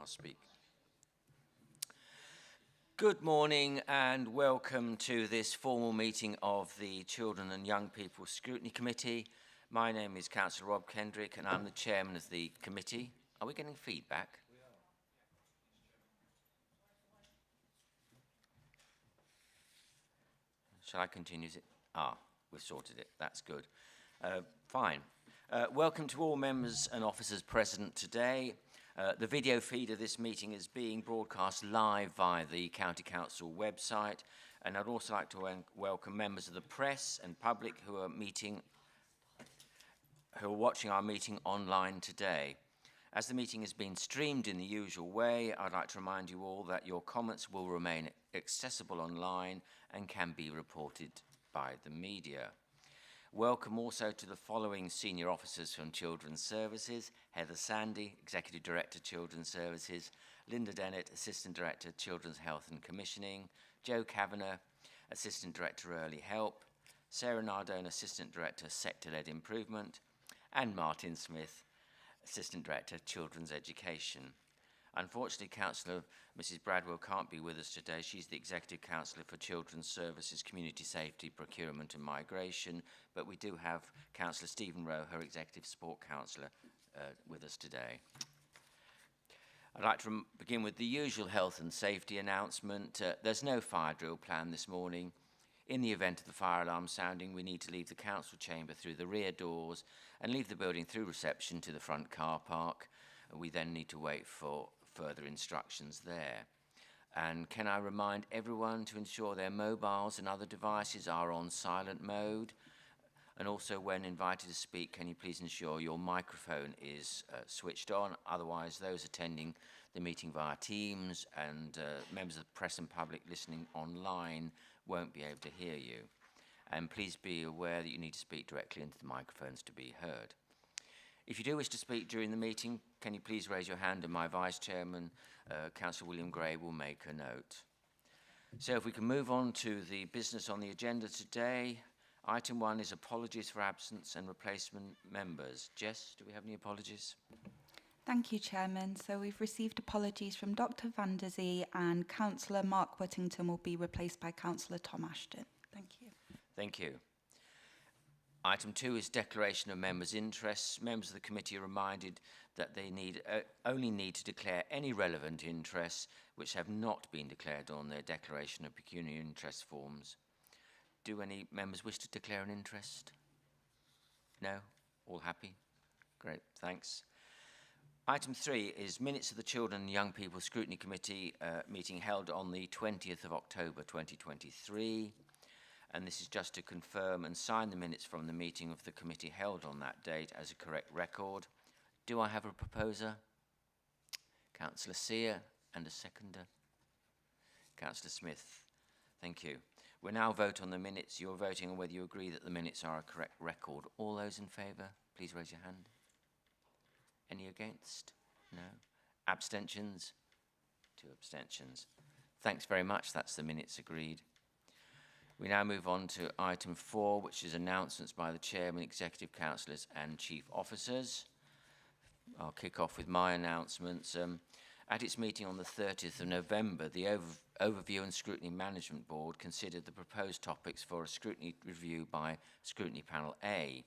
I'll speak. Good morning and welcome to this formal meeting of the Children and Young People Scrutiny Committee. My name is Councillor Rob Kendrick and I'm the chairman of the committee. Are we getting feedback? We are. Shall I continue? We've sorted it. That's good. Fine. Welcome to all members and officers present today. The video feed of this meeting is being broadcast live via the County Council website, and I'd also like to welcome members of the press and public who are watching our meeting online today. As the meeting is being streamed in the usual way, I'd like to remind you all that your comments will remain accessible online and can be reported by the media. Welcome also to the following senior officers from Children's Services: Heather Sandy, Executive Director, Children's Services; Linda Dennett, Assistant Director, Children's Health and Commissioning; Joe Kavanagh, Assistant Director, Early Help; Sarah Nardone, Assistant Director, Sector-Led Improvement; and Martin Smith, Assistant Director, Children's Education. Unfortunately, Councillor Mrs Bradwell can't be with us today. She's the Executive Councillor for Children's Services, Community Safety, Procurement and Migration, but we do have Councillor Stephen Rowe, her Executive Support Councillor, with us today. I'd like to begin with the usual health and safety announcement. There's no fire drill planned this morning. In the event of the fire alarm sounding, we need to leave the council chamber through the rear doors and leave the building through reception to the front car park. We then need to wait for further instructions there. And can I remind everyone to ensure their mobiles and other devices are on silent mode? And also, when invited to speak, can you please ensure your microphone is switched on? Otherwise, those attending the meeting via Teams and members of the press and public listening online won't be able to hear you. And please be aware that you need to speak directly into the microphones to be heard. If you do wish to speak during the meeting, can you please raise your hand and my Vice Chairman, Councillor William Gray, will make a note. So if we can move on to the business on the agenda today. Item 1 is apologies for absence and replacement members. Jess, do we have any apologies? Thank you, Chairman. So we've received apologies from Dr Van der Zee, and Councillor Mark Whittington will be replaced by Councillor Tom Ashton. Thank you. Thank you. Item 2 is declaration of members' interests. Members of the committee are reminded that they only need to declare any relevant interests which have not been declared on their declaration of pecuniary interest forms. Do any members wish to declare an interest? No? All happy? Great, thanks. Item 3 is minutes of the Children and Young People Scrutiny Committee meeting held on the 20th of October 2023. And this is just to confirm and sign the minutes from the meeting of the committee held on that date as a correct record. Do I have a proposer? Councillor Sear, and a seconder? Councillor Smith, thank you. We'll now vote on the minutes. You're voting on whether you agree that the minutes are a correct record. All those in favour, please raise your hand. Any against? No. Abstentions? 2 abstentions. Thanks very much. That's the minutes agreed. We now move on to item 4, which is announcements by the Chairman, Executive Councillors and Chief Officers. I'll kick off with my announcements. At its meeting on the 30th of November, the Overview and Scrutiny Management Board considered the proposed topics for a scrutiny review by Scrutiny Panel A,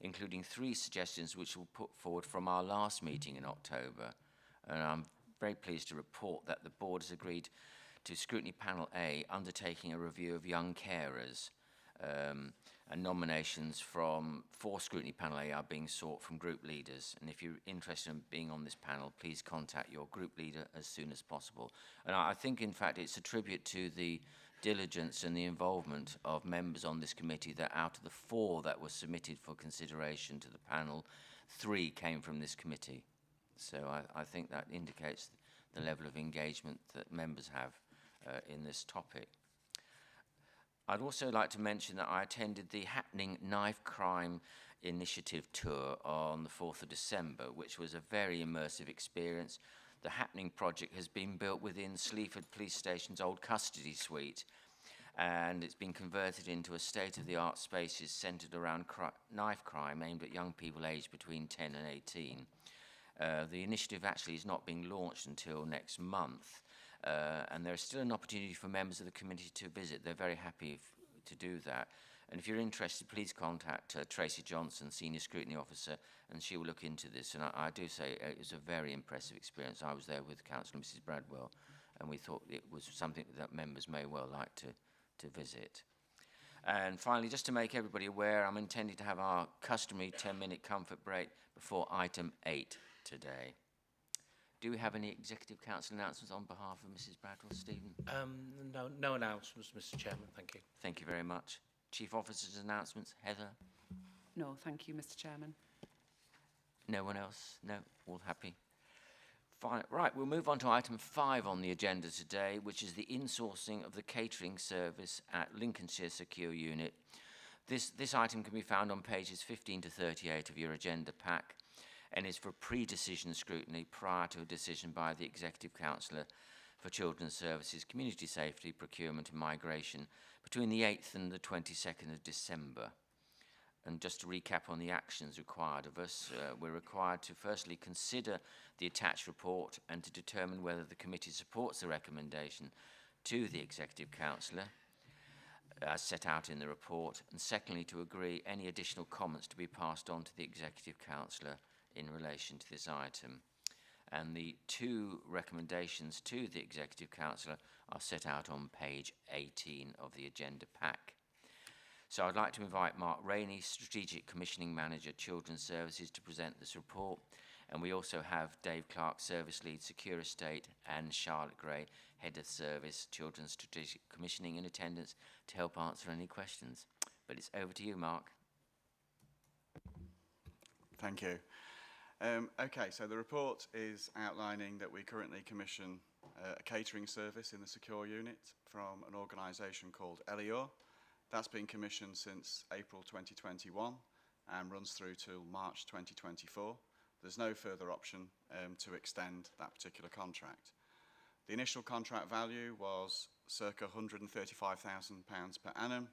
including 3 suggestions which were put forward from our last meeting in October. And I'm very pleased to report that the board has agreed to Scrutiny Panel A undertaking a review of young carers, and nominations for Scrutiny Panel A are being sought from group leaders. And if you're interested in being on this panel, please contact your group leader as soon as possible. And I think, in fact, it's a tribute to the diligence and the involvement of members on this committee that out of the 4 that were submitted for consideration to the panel, 3 came from this committee. So I think that indicates the level of engagement that members have in this topic. I'd also like to mention that I attended the Happening Knife Crime Initiative tour on the 4th of December, which was a very immersive experience. The Happening project has been built within Sleaford Police Station's old custody suite, and it's been converted into a state-of-the-art spaces centred around knife crime aimed at young people aged between 10 and 18. The initiative actually is not being launched until next month, and there's still an opportunity for members of the committee to visit. They're very happy to do that. And if you're interested, please contact Tracy Johnson, Senior Scrutiny Officer, and she will look into this. And I do say it was a very impressive experience. I was there with Councillor Mrs. Bradwell, and we thought it was something that members may well like to visit. And finally, just to make everybody aware, I'm intending to have our customary 10-minute comfort break before item 8 today. Do we have any Executive Council announcements on behalf of Mrs. Bradwell, Stephen? No announcements, Mr. Chairman. Thank you. Thank you very much. Chief Officer's announcements, Heather? No, thank you, Mr. Chairman. No one else? No? All happy? Fine. Right, we'll move on to item 5 on the agenda today, which is the insourcing of the catering service at Lincolnshire Secure Unit. This item can be found on pages 15 to 38 of your agenda pack and is for pre-decision scrutiny prior to a decision by the Executive Councillor for Children's Services, Community Safety, Procurement and Migration between the 8th and the 22nd of December. And just to recap on the actions required of us, we're required to firstly consider the attached report and to determine whether the committee supports the recommendation to the Executive Councillor as set out in the report, and secondly to agree any additional comments to be passed on to the Executive Councillor in relation to this item. And the 2 recommendations to the Executive Councillor are set out on page 18 of the agenda pack. So I'd like to invite Mark Rainey, Strategic Commissioning Manager, Children's Services, to present this report. And we also have Dave Clark, Service Lead, Secure Estate, and Charlotte Gray, Head of Service, Children's Strategic Commissioning, in attendance to help answer any questions. But it's over to you, Mark. Thank you. Okay, so the report is outlining that we currently commission a catering service in the secure unit from an organisation called Elior. That's been commissioned since April 2021 and runs through till March 2024. There's no further option to extend that particular contract. The initial contract value was circa £135,000 per annum.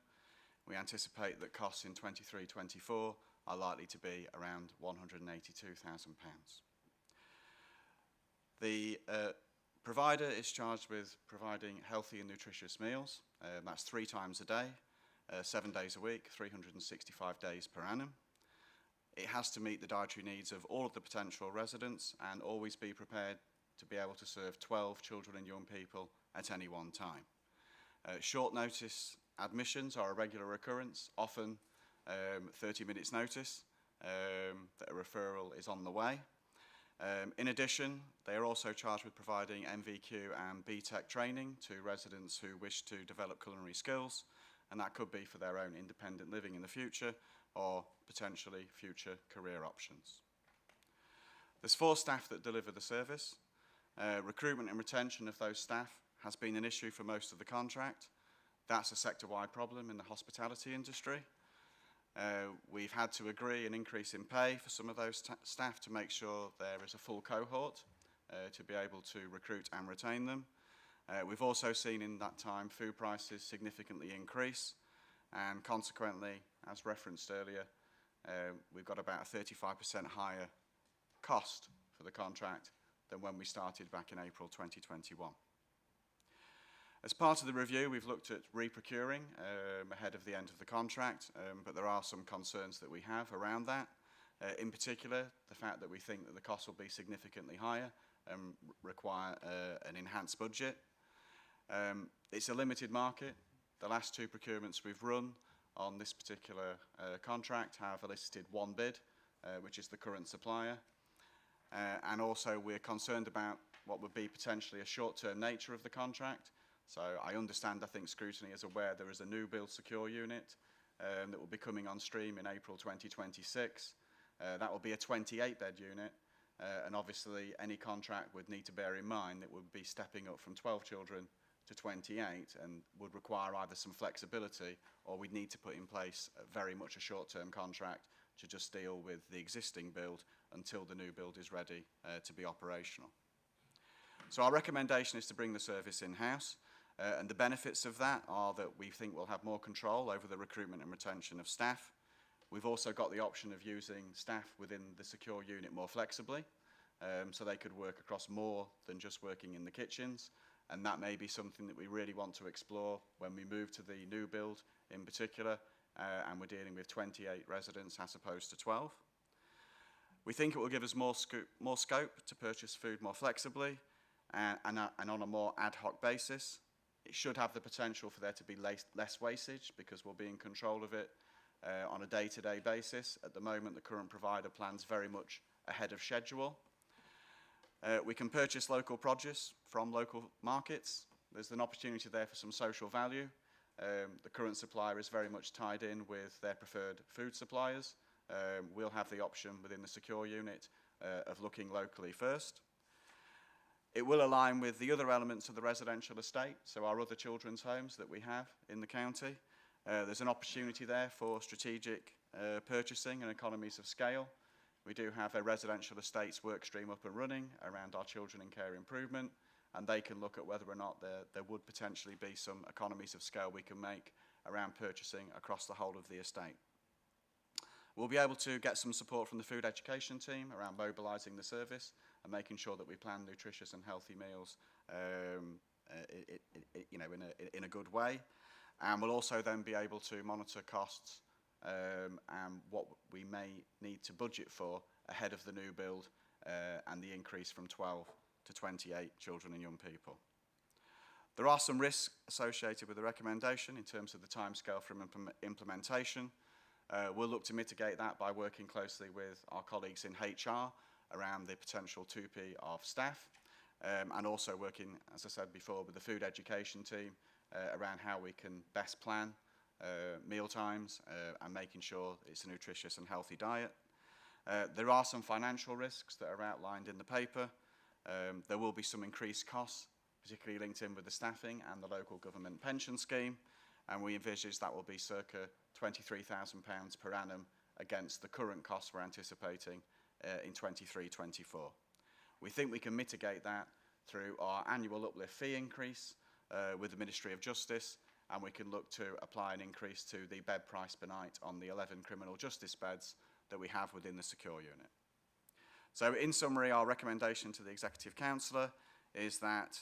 We anticipate that costs in 23-24 are likely to be around £182,000. The provider is charged with providing healthy and nutritious meals. That's 3 times a day, 7 days a week, 365 days per annum. It has to meet the dietary needs of all of the potential residents and always be prepared to be able to serve 12 children and young people at any one time. Short notice admissions are a regular occurrence, often 30 minutes notice that a referral is on the way. In addition, they are also charged with providing MVQ and BTEC training to residents who wish to develop culinary skills, and that could be for their own independent living in the future or potentially future career options. There's 4 staff that deliver the service. Recruitment and retention of those staff has been an issue for most of the contract. That's a sector-wide problem in the hospitality industry. We've had to agree an increase in pay for some of those staff to make sure there is a full cohort to be able to recruit and retain them. We've also seen in that time food prices significantly increase, and consequently, as referenced earlier, we've got about a 35% higher cost for the contract than when we started back in April 2021. As part of the review, we've looked at re-procuring ahead of the end of the contract, but there are some concerns that we have around that. In particular, the fact that we think that the cost will be significantly higher and require an enhanced budget. It's a limited market. The last 2 procurements we've run on this particular contract have elicited 1 bid, which is the current supplier. And also we're concerned about what would be potentially a short-term nature of the contract. So I understand, I think Scrutiny is aware there is a new build secure unit that will be coming on stream in April 2026. That will be a 28-bed unit, and obviously any contract would need to bear in mind that would be stepping up from 12 children to 28 and would require either some flexibility or we'd need to put in place very much a short-term contract to just deal with the existing build until the new build is ready to be operational. So our recommendation is to bring the service in-house. And the benefits of that are that we think we'll have more control over the recruitment and retention of staff. We've also got the option of using staff within the secure unit more flexibly. so they could work across more than just working in the kitchens. And that may be something that we really want to explore when we move to the new build in particular, and we're dealing with 28 residents as opposed to 12. We think it will give us more scope to purchase food more flexibly and on a more ad hoc basis. It should have the potential for there to be less wastage because we'll be in control of it on a day-to-day basis. At the moment, the current provider plans very much ahead of schedule. We can purchase local produce from local markets. There's an opportunity there for some social value. The current supplier is very much tied in with their preferred food suppliers. We'll have the option within the secure unit of looking locally first. It will align with the other elements of the residential estate, so our other children's homes that we have in the county. There's an opportunity there for strategic purchasing and economies of scale. We do have a residential estates work stream up and running around our children in care improvement, and they can look at whether or not there would potentially be some economies of scale we can make around purchasing across the whole of the estate. We'll be able to get some support from the food education team around mobilising the service and making sure that we plan nutritious and healthy meals in a good way. And we'll also then be able to monitor costs and what we may need to budget for ahead of the new build and the increase from 12 to 28 children and young people. There are some risks associated with the recommendation in terms of the timescale from implementation. We'll look to mitigate that by working closely with our colleagues in HR around the potential 2P of staff, and also working, as I said before, with the food education team around how we can best plan meal times and making sure it's a nutritious and healthy diet. There are some financial risks that are outlined in the paper. There will be some increased costs, particularly linked in with the staffing and the local government pension scheme, and we envisage that will be circa £23,000 per annum against the current costs we're anticipating in 23-24. We think we can mitigate that through our annual uplift fee increase with the Ministry of Justice, and we can look to apply an increase to the bed price per night on the 11 criminal justice beds that we have within the secure unit. So in summary, our recommendation to the Executive Councillor is that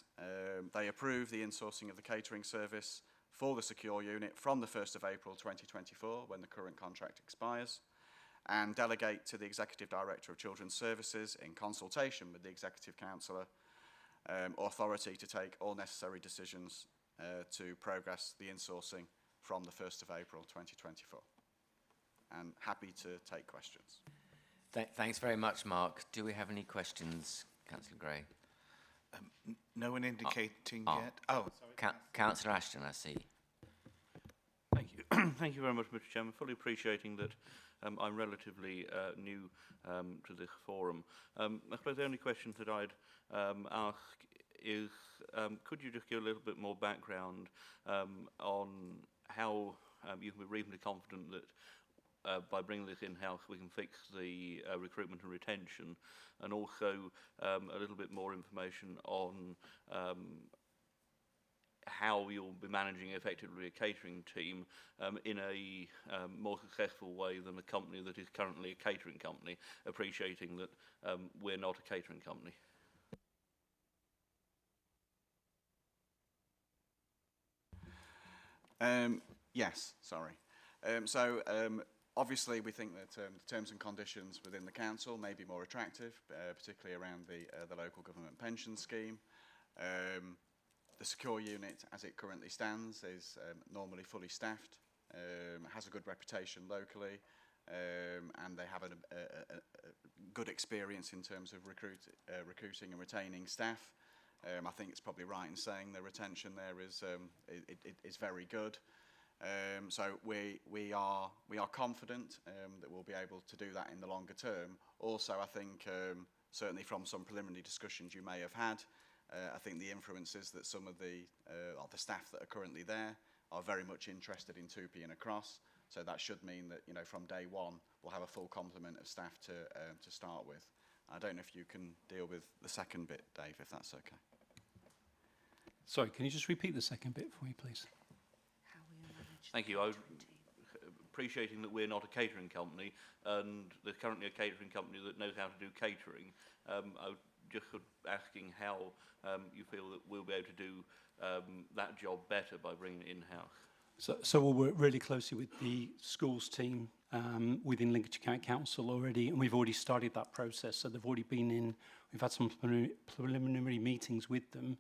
they approve the insourcing of the catering service for the secure unit from the 1st of April 2024, when the current contract expires, and delegate to the Executive Director of Children's Services, in consultation with the Executive Councillor, authority to take all necessary decisions to progress the insourcing from the 1st of April 2024. And happy to take questions. Thanks very much, Mark. Do we have any questions, Councillor Gray? No one indicating yet. Oh, sorry. Councillor Ashton, I see. Thank you. Thank you very much, Mr. Chairman. Fully appreciating that I'm relatively new to this forum. I suppose the only questions that I'd ask is, could you just give a little bit more background on how you can be reasonably confident that by bringing this in-house we can fix the recruitment and retention, and also a little bit more information on how you'll be managing effectively a catering team in a more successful way than a company that is currently a catering company, appreciating that we're not a catering company. Yes, sorry. Obviously, we think that the terms and conditions within the council may be more attractive, particularly around the local government pension scheme. The secure unit, as it currently stands, is normally fully staffed, has a good reputation locally, and they have a good experience in terms of recruiting and retaining staff. I think it's probably right in saying the retention there is very good. So we are confident that we'll be able to do that in the longer term. Also, I think certainly from some preliminary discussions you may have had, I think the inference is that some of the staff that are currently there are very much interested in 2P and across. So that should mean that, you know, from day one we'll have a full complement of staff to start with. I don't know if you can deal with the second bit, Dave, if that's okay. Sorry, can you just repeat the second bit for me, please? Thank you. I appreciating that we're not a catering company, and there's currently a catering company that knows how to do catering. I was just asking how you feel that we'll be able to do that job better by bringing it in-house. So we'll work really closely with the schools team within Lincolnshire County Council already, and we've already started that process. So they've already been in, we've had some preliminary meetings with them,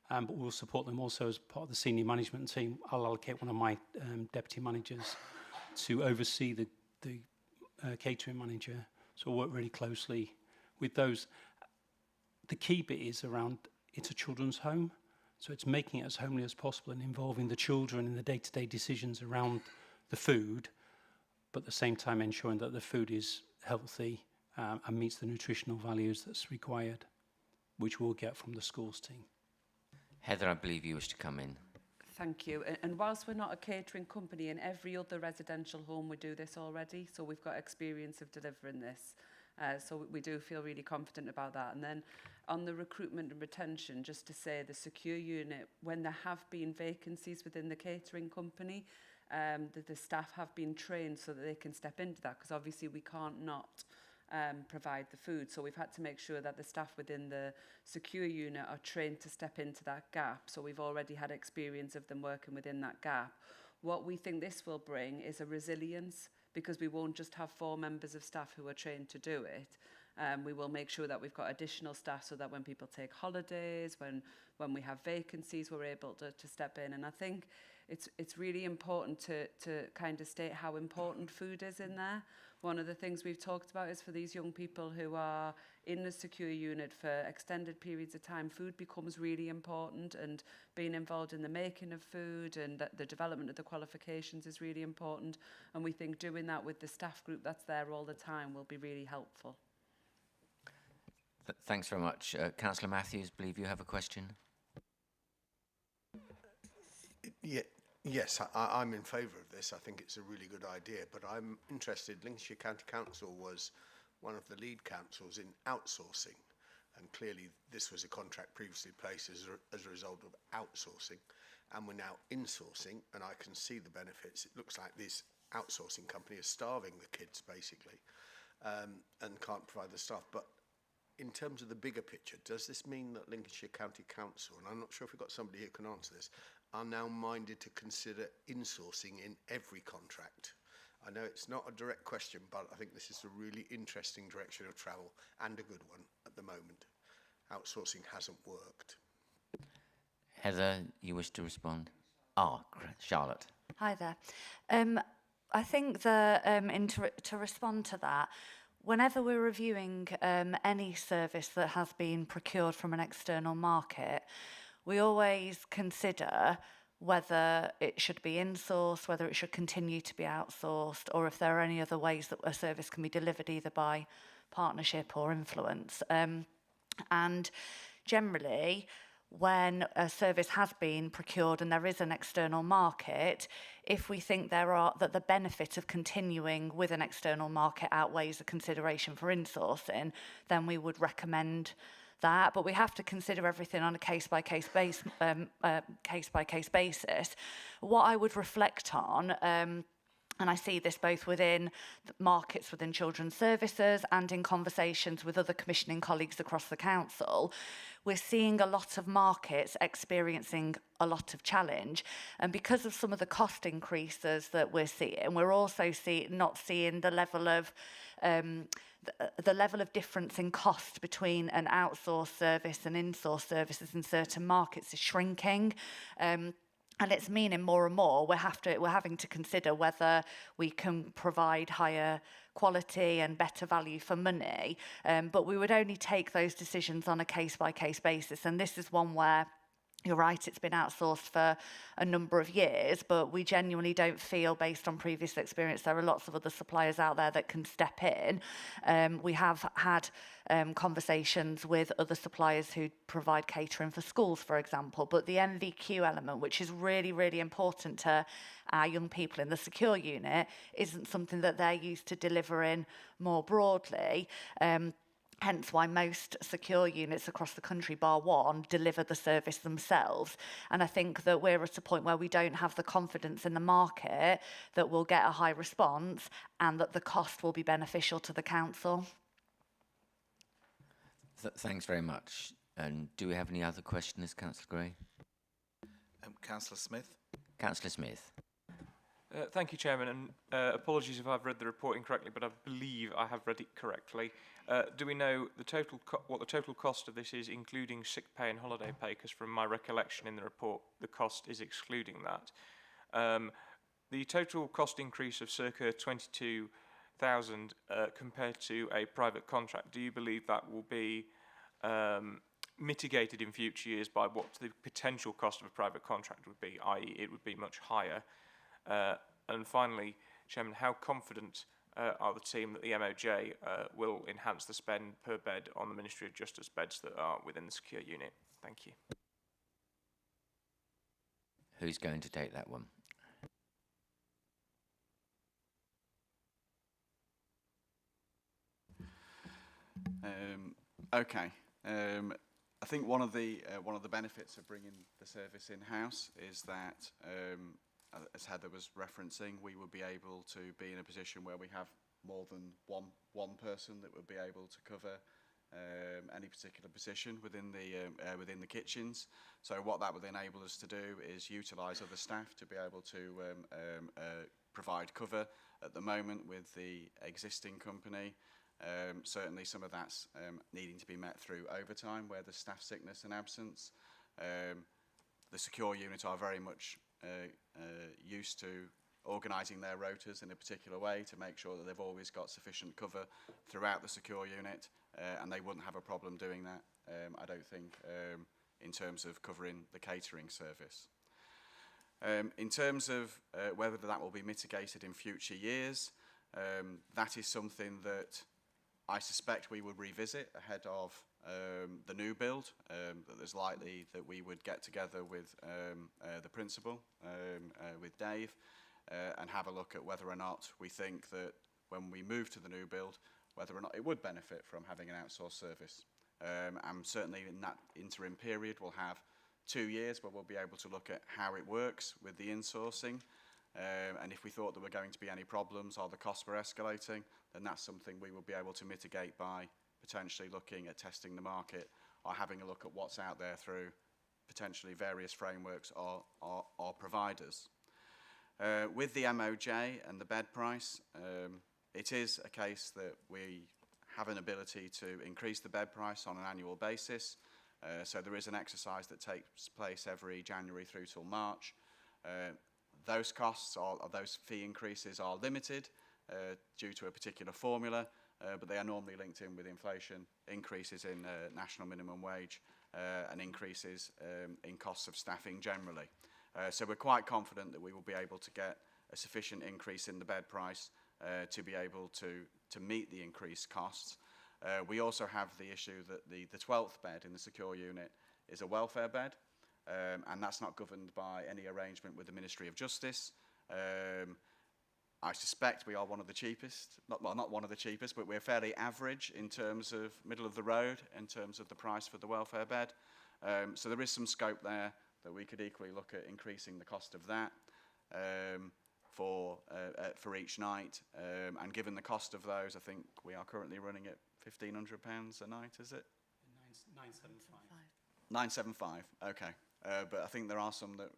but we'll support them also as part of the senior management team. I'll allocate one of my deputy managers to oversee the catering manager. So we'll work really closely with those. The key bit is around, it's a children's home. So it's making it as homely as possible and involving the children in the day-to-day decisions around the food, but at the same time ensuring that the food is healthy and meets the nutritional values that's required, which we'll get from the schools team. Heather, I believe you wish to come in. Thank you. And whilst we're not a catering company, in every other residential home we do this already, so we've got experience of delivering this. So we do feel really confident about that. And then on the recruitment and retention, just to say the secure unit, when there have been vacancies within the catering company, the staff have been trained so that they can step into that, because obviously we can't not provide the food. So we've had to make sure that the staff within the secure unit are trained to step into that gap. So we've already had experience of them working within that gap. What we think this will bring is a resilience, because we won't just have 4 members of staff who are trained to do it. We will make sure that we've got additional staff so that when people take holidays, when we have vacancies, we're able to step in. And I think it's really important to kind of state how important food is in there. One of the things we've talked about is for these young people who are in the secure unit for extended periods of time, food becomes really important, and being involved in the making of food and the development of the qualifications is really important. And we think doing that with the staff group that's there all the time will be really helpful. Thanks very much. Councillor Matthews, believe you have a question? Yes, I'm in favour of this. I think it's a really good idea, but I'm interested. Lincolnshire County Council was one of the lead councils in outsourcing, and clearly this was a contract previously placed as a result of outsourcing, and we're now insourcing, and I can see the benefits. It looks like this outsourcing company is starving the kids basically, and can't provide the staff. But in terms of the bigger picture, does this mean that Lincolnshire County Council, and I'm not sure if we've got somebody who can answer this, are now minded to consider insourcing in every contract? I know it's not a direct question, but I think this is a really interesting direction of travel, and a good one at the moment. Outsourcing hasn't worked. Heather, you wish to respond? Charlotte. Hi there. I think to respond to that, whenever we're reviewing any service that has been procured from an external market, we always consider whether it should be insourced, whether it should continue to be outsourced, or if there are any other ways that a service can be delivered either by partnership or influence. And generally, when a service has been procured and there is an external market, if we think that the benefit of continuing with an external market outweighs the consideration for insourcing, then we would recommend that. But we have to consider everything on a case-by-case basis. What I would reflect on, and I see this both within markets within children's services and in conversations with other commissioning colleagues across the council, we're seeing a lot of markets experiencing a lot of challenge. And because of some of the cost increases that we're seeing, we're also not seeing the level of difference in cost between an outsourced service and in-source services in certain markets is shrinking. And it's meaning more and more we're having to consider whether we can provide higher quality and better value for money. But we would only take those decisions on a case-by-case basis. And this is one where, you're right, it's been outsourced for a number of years, but we genuinely don't feel, based on previous experience, there are lots of other suppliers out there that can step in. We have had conversations with other suppliers who provide catering for schools, for example, but the MVQ element, which is really, really important to our young people in the secure unit, isn't something that they're used to delivering more broadly. Hence why most secure units across the country, bar one, deliver the service themselves. And I think that we're at a point where we don't have the confidence in the market that we'll get a high response and that the cost will be beneficial to the council. Thanks very much. And do we have any other questioners, Councillor Gray? Councillor Smith. Councillor Smith. Thank you, Chairman, and apologies if I've read the report incorrectly, but I believe I have read it correctly. Do we know what the total cost of this is, including sick pay and holiday pay? Because from my recollection in the report, the cost is excluding that. The total cost increase of circa 22,000 compared to a private contract, do you believe that will be mitigated in future years by what the potential cost of a private contract would be, i.e. it would be much higher? And finally, Chairman, how confident are the team that the MOJ will enhance the spend per bed on the Ministry of Justice beds that are within the secure unit? Thank you. Who's going to take that one? Okay. I think one of the benefits of bringing the service in-house is that, as Heather was referencing, we would be able to be in a position where we have more than one person that would be able to cover any particular position within the kitchens. So what that would enable us to do is utilise other staff to be able to provide cover. At the moment, with the existing company, certainly some of that's needing to be met through overtime where there's staff sickness and absence. The secure unit are very much used to organising their rotas in a particular way to make sure that they've always got sufficient cover throughout the secure unit, and they wouldn't have a problem doing that, I don't think, in terms of covering the catering service. In terms of whether that will be mitigated in future years, that is something that I suspect we would revisit ahead of the new build, that there's likely that we would get together with the principal, with Dave, and have a look at whether or not we think that when we move to the new build, whether or not it would benefit from having an outsourced service. And certainly in that interim period, we'll have 2 years where we'll be able to look at how it works with the insourcing. And if we thought there were going to be any problems or the costs were escalating, then that's something we will be able to mitigate by potentially looking at testing the market or having a look at what's out there through potentially various frameworks or providers. With the MOJ and the bed price, it is a case that we have an ability to increase the bed price on an annual basis. So there is an exercise that takes place every January through till March. Those costs or those fee increases are limited due to a particular formula, but they are normally linked in with inflation, increases in national minimum wage, and increases in costs of staffing generally. So we're quite confident that we will be able to get a sufficient increase in the bed price to be able to meet the increased costs. We also have the issue that the 12th bed in the secure unit is a welfare bed, and that's not governed by any arrangement with the Ministry of Justice. I suspect we are one of the cheapest, not one of the cheapest, but we're fairly average in terms of middle of the road in terms of the price for the welfare bed. So there is some scope there that we could equally look at increasing the cost of that for each night. And given the cost of those, I think we are currently running at £1,500 a night, is it? 975. Okay. But I think there are some that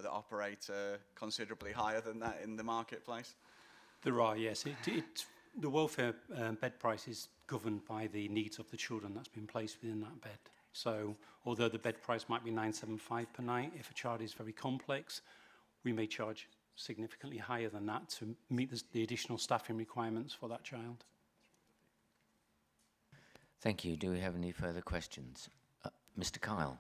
operate considerably higher than that in the marketplace. There are, yes. The welfare bed price is governed by the needs of the children that's been placed within that bed. So although the bed price might be 975 per night, if a child is very complex, we may charge significantly higher than that to meet the additional staffing requirements for that child. Thank you. Do we have any further questions? Mr. Kyle.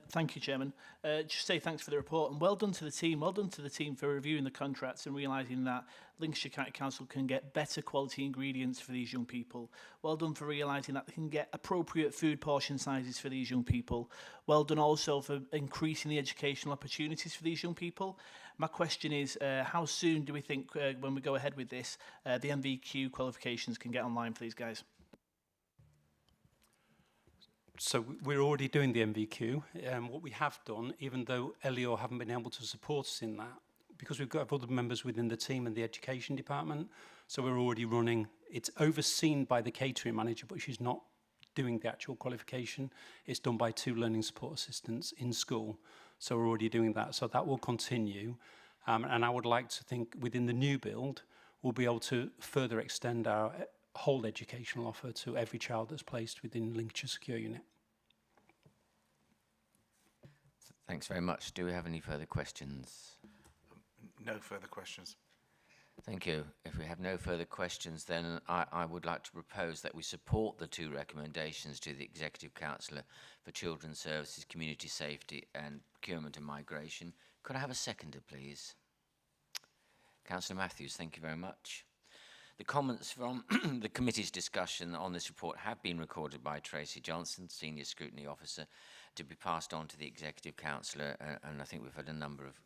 Thank you, Chairman. Just say thanks for the report and well done to the team. Well done to the team for reviewing the contracts and realising that Lincolnshire County Council can get better quality ingredients for these young people. Well done for realising that they can get appropriate food portion sizes for these young people. Well done also for increasing the educational opportunities for these young people. My question is, how soon do we think, when we go ahead with this, the MVQ qualifications can get online for these guys? So we're already doing the MVQ. What we have done, even though LEO haven't been able to support us in that, because we've got other members within the team and the education department, so we're already running. It's overseen by the catering manager, but she's not doing the actual qualification. It's done by 2 learning support assistants in school. So we're already doing that. So that will continue. And I would like to think within the new build, we'll be able to further extend our whole educational offer to every child that's placed within Lincolnshire Secure Unit. Thanks very much. Do we have any further questions? No further questions. Thank you. If we have no further questions, then I would like to propose that we support the 2 recommendations to the Executive Councillor for Children's Services, Community Safety and Procurement and Migration. Could I have a seconder, please? Councillor Matthews, thank you very much. The comments from the committee's discussion on this report have been recorded by Tracy Johnson, Senior Scrutiny Officer, to be passed on to the Executive Councillor, and I think we've had a number of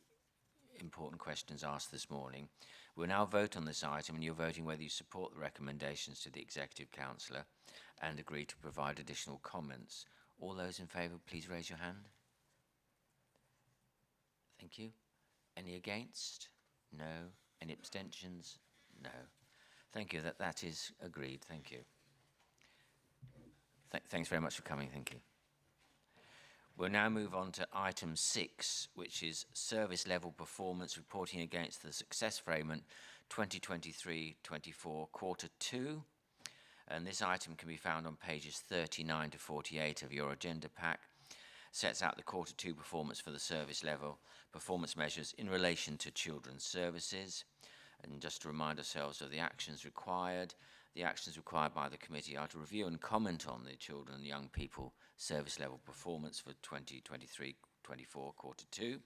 important questions asked this morning. We'll now vote on this item, and you're voting whether you support the recommendations to the Executive Councillor and agree to provide additional comments. All those in favour, please raise your hand. Thank you. Any against? No. Any abstentions? No. Thank you. That is agreed. Thank you. Thanks very much for coming. Thank you. We'll now move on to item 6, which is service level performance reporting against the success framework 2023-24 quarter 2. And this item can be found on pages 39 to 48 of your agenda pack. Sets out the quarter 2 performance for the service level performance measures in relation to children's services. And just to remind ourselves of the actions required. The actions required by the committee are to review and comment on the children and young people service level performance for 2023-24 quarter 2.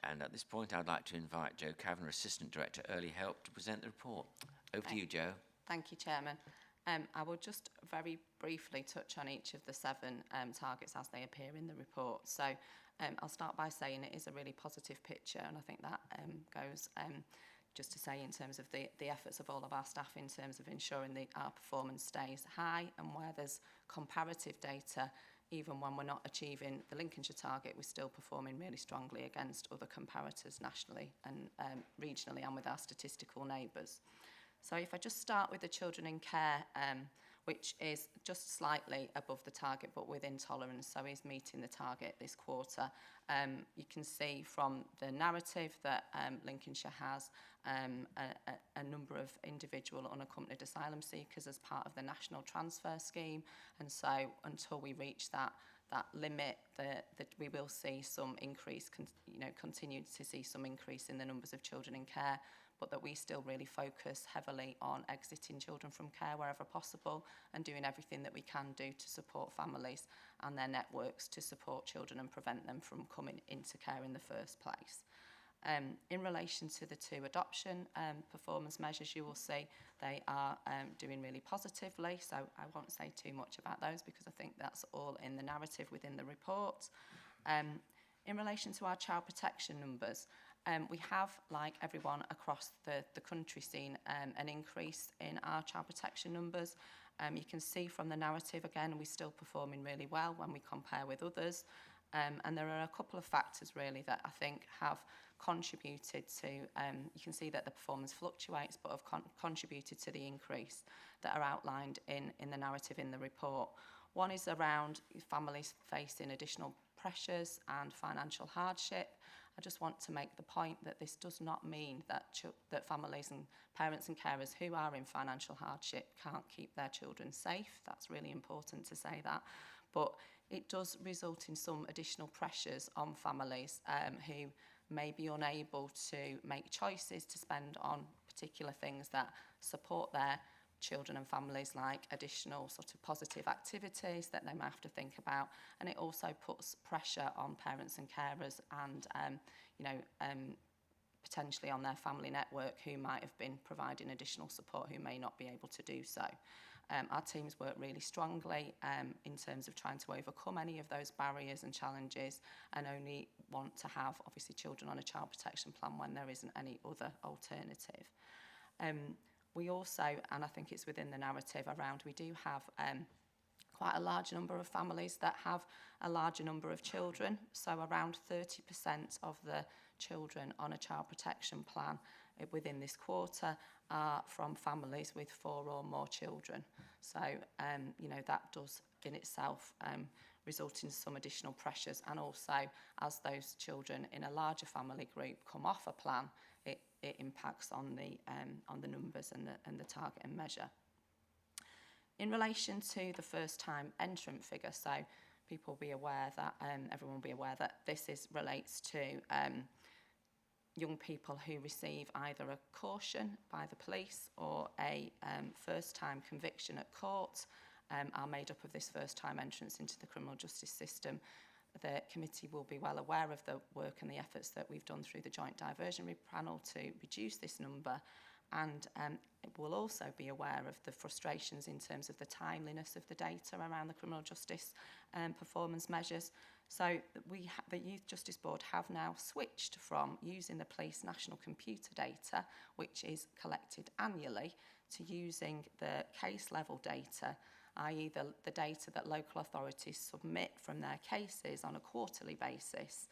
And at this point, I'd like to invite Jo Kavanagh, Assistant Director Early Help, to present the report. Over to you, Jo. Thank you, Chairman. I will just very briefly touch on each of the 7 targets as they appear in the report. So I'll start by saying it is a really positive picture, and I think that goes just to say in terms of the efforts of all of our staff in terms of ensuring that our performance stays high, and where there's comparative data, even when we're not achieving the Lincolnshire target, we're still performing really strongly against other comparators nationally and regionally and with our statistical neighbours. So if I just start with the children in care, which is just slightly above the target but within tolerance, so is meeting the target this quarter. You can see from the narrative that Lincolnshire has a number of individual unaccompanied asylum seekers as part of the national transfer scheme, and so until we reach that limit, that we will see some increase, continue to see some increase in the numbers of children in care, but that we still really focus heavily on exiting children from care wherever possible and doing everything that we can do to support families and their networks to support children and prevent them from coming into care in the first place. In relation to the 2 adoption performance measures, you will see they are doing really positively, so I won't say too much about those because I think that's all in the narrative within the report. In relation to our child protection numbers, we have, like everyone across the country, seen an increase in our child protection numbers. You can see from the narrative, again, we're still performing really well when we compare with others. And there are a couple of factors, really, that I think have contributed to, you can see that the performance fluctuates, but have contributed to the increase that are outlined in the narrative in the report. One is around families facing additional pressures and financial hardship. I just want to make the point that this does not mean that families and parents and carers who are in financial hardship can't keep their children safe. That's really important to say that. But it does result in some additional pressures on families who may be unable to make choices to spend on particular things that support their children and families, like additional sort of positive activities that they might have to think about. And it also puts pressure on parents and carers and potentially on their family network who might have been providing additional support who may not be able to do so. Our teams work really strongly in terms of trying to overcome any of those barriers and challenges, and only want to have obviously children on a child protection plan when there isn't any other alternative. We also, and I think it's within the narrative around, we do have quite a large number of families that have a larger number of children. So around 30% of the children on a child protection plan within this quarter are from families with 4 or more children. So, you know, that does in itself result in some additional pressures. And also, as those children in a larger family group come off a plan, it impacts on the numbers and the target and measure. In relation to the first-time entrant figure, so people will be aware that everyone will be aware that this relates to young people who receive either a caution by the police or a first-time conviction at court, are made up of this first-time entrance into the criminal justice system. The committee will be well aware of the work and the efforts that we've done through the Joint Diversionary Panel to reduce this number, and it will also be aware of the frustrations in terms of the timeliness of the data around the criminal justice performance measures. So the Youth Justice Board have now switched from using the police national computer data, which is collected annually, to using the case level data, i.e. the data that local authorities submit from their cases on a quarterly basis.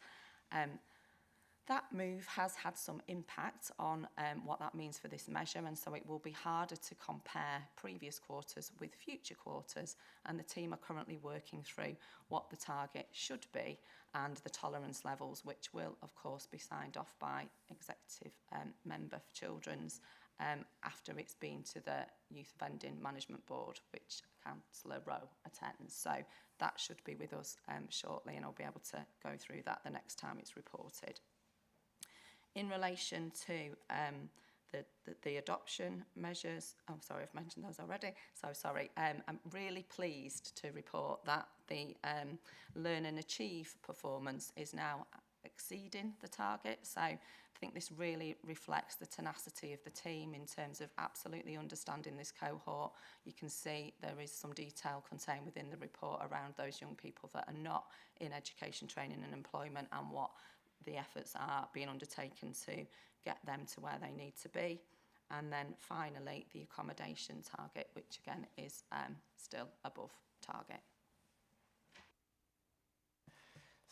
That move has had some impact on what that means for this measure, and so it will be harder to compare previous quarters with future quarters, and the team are currently working through what the target should be and the tolerance levels, which will of course be signed off by Executive Member for Children's after it's been to the Youth Offending Management Board, which Councillor Rowe attends. So that should be with us shortly, and I'll be able to go through that the next time it's reported. In relation to the adoption measures, oh sorry, I've mentioned those already, so sorry. I'm really pleased to report that the Learn and Achieve performance is now exceeding the target. So I think this really reflects the tenacity of the team in terms of absolutely understanding this cohort. You can see there is some detail contained within the report around those young people that are not in education, training and employment, and what the efforts are being undertaken to get them to where they need to be. And then finally, the accommodation target, which again is still above target.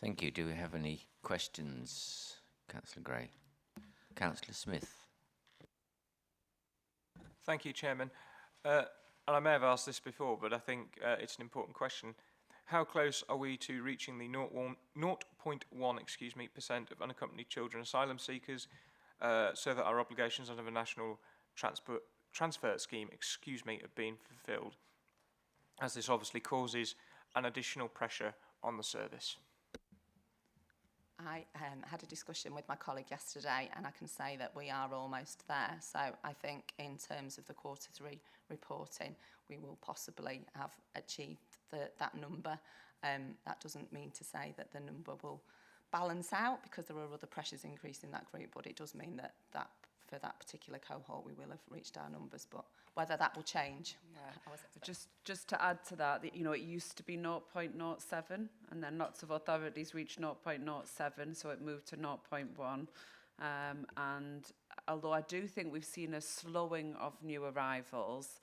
Thank you. Do we have any questions, Councillor Gray? Councillor Smith. Thank you, Chairman. And I may have asked this before, but I think it's an important question. How close are we to reaching the 0.1% of unaccompanied children asylum seekers so that our obligations under the National Transfer Scheme, are being fulfilled? As this obviously causes an additional pressure on the service. I had a discussion with my colleague yesterday, and I can say that we are almost there. So I think in terms of the Q3 reporting, we will possibly have achieved that number. That doesn't mean to say that the number will balance out, because there are other pressures increasing that group, but it does mean that for that particular cohort we will have reached our numbers. But whether that will change, just to add to that, you know, it used to be 0.07, and then lots of authorities reached 0.07, so it moved to 0.1. And although I do think we've seen a slowing of new arrivals,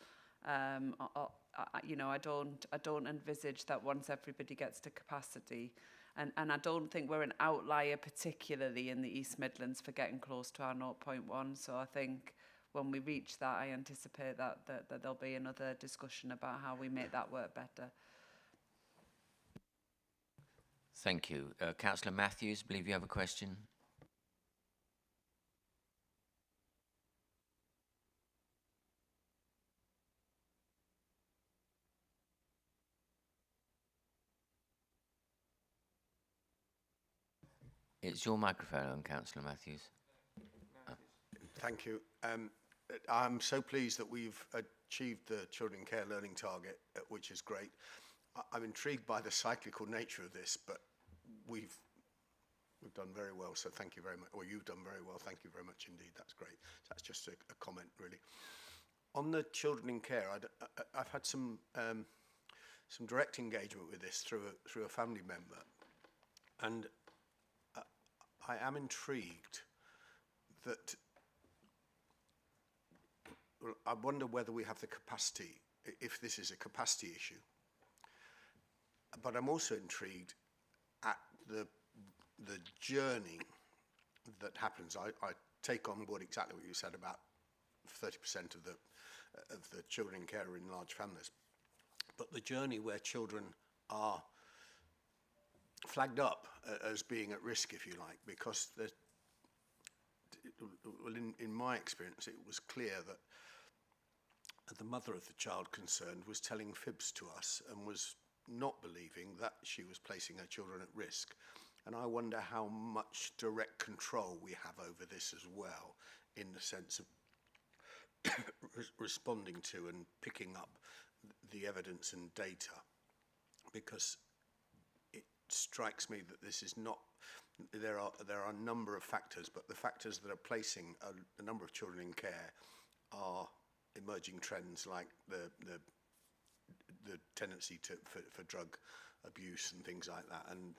you know, I don't envisage that once everybody gets to capacity. And I don't think we're an outlier, particularly in the East Midlands, for getting close to our 0.1. So I think when we reach that, I anticipate that there'll be another discussion about how we make that work better. Thank you. Councillor Matthews, I believe you have a question. It's your microphone, Councillor Matthews. Thank you. I'm so pleased that we've achieved the children care learning target, which is great. I'm intrigued by the cyclical nature of this, but we've done very well, so thank you very much. Or you've done very well, thank you very much indeed. That's great. That's just a comment, really. On the children in care, I've had some direct engagement with this through a family member, and I am intrigued that I wonder whether we have the capacity, if this is a capacity issue, but I'm also intrigued at the journey that happens. I take on board exactly what you said about 30% of the children in care are in large families, but the journey where children are flagged up as being at risk, if you like, because in my experience, it was clear that the mother of the child concerned was telling fibs to us and was not believing that she was placing her children at risk. And I wonder how much direct control we have over this as well, in the sense of responding to and picking up the evidence and data, because it strikes me that this is not, there are a number of factors, but the factors that are placing a number of children in care are emerging trends like the tendency for drug abuse and things like that, and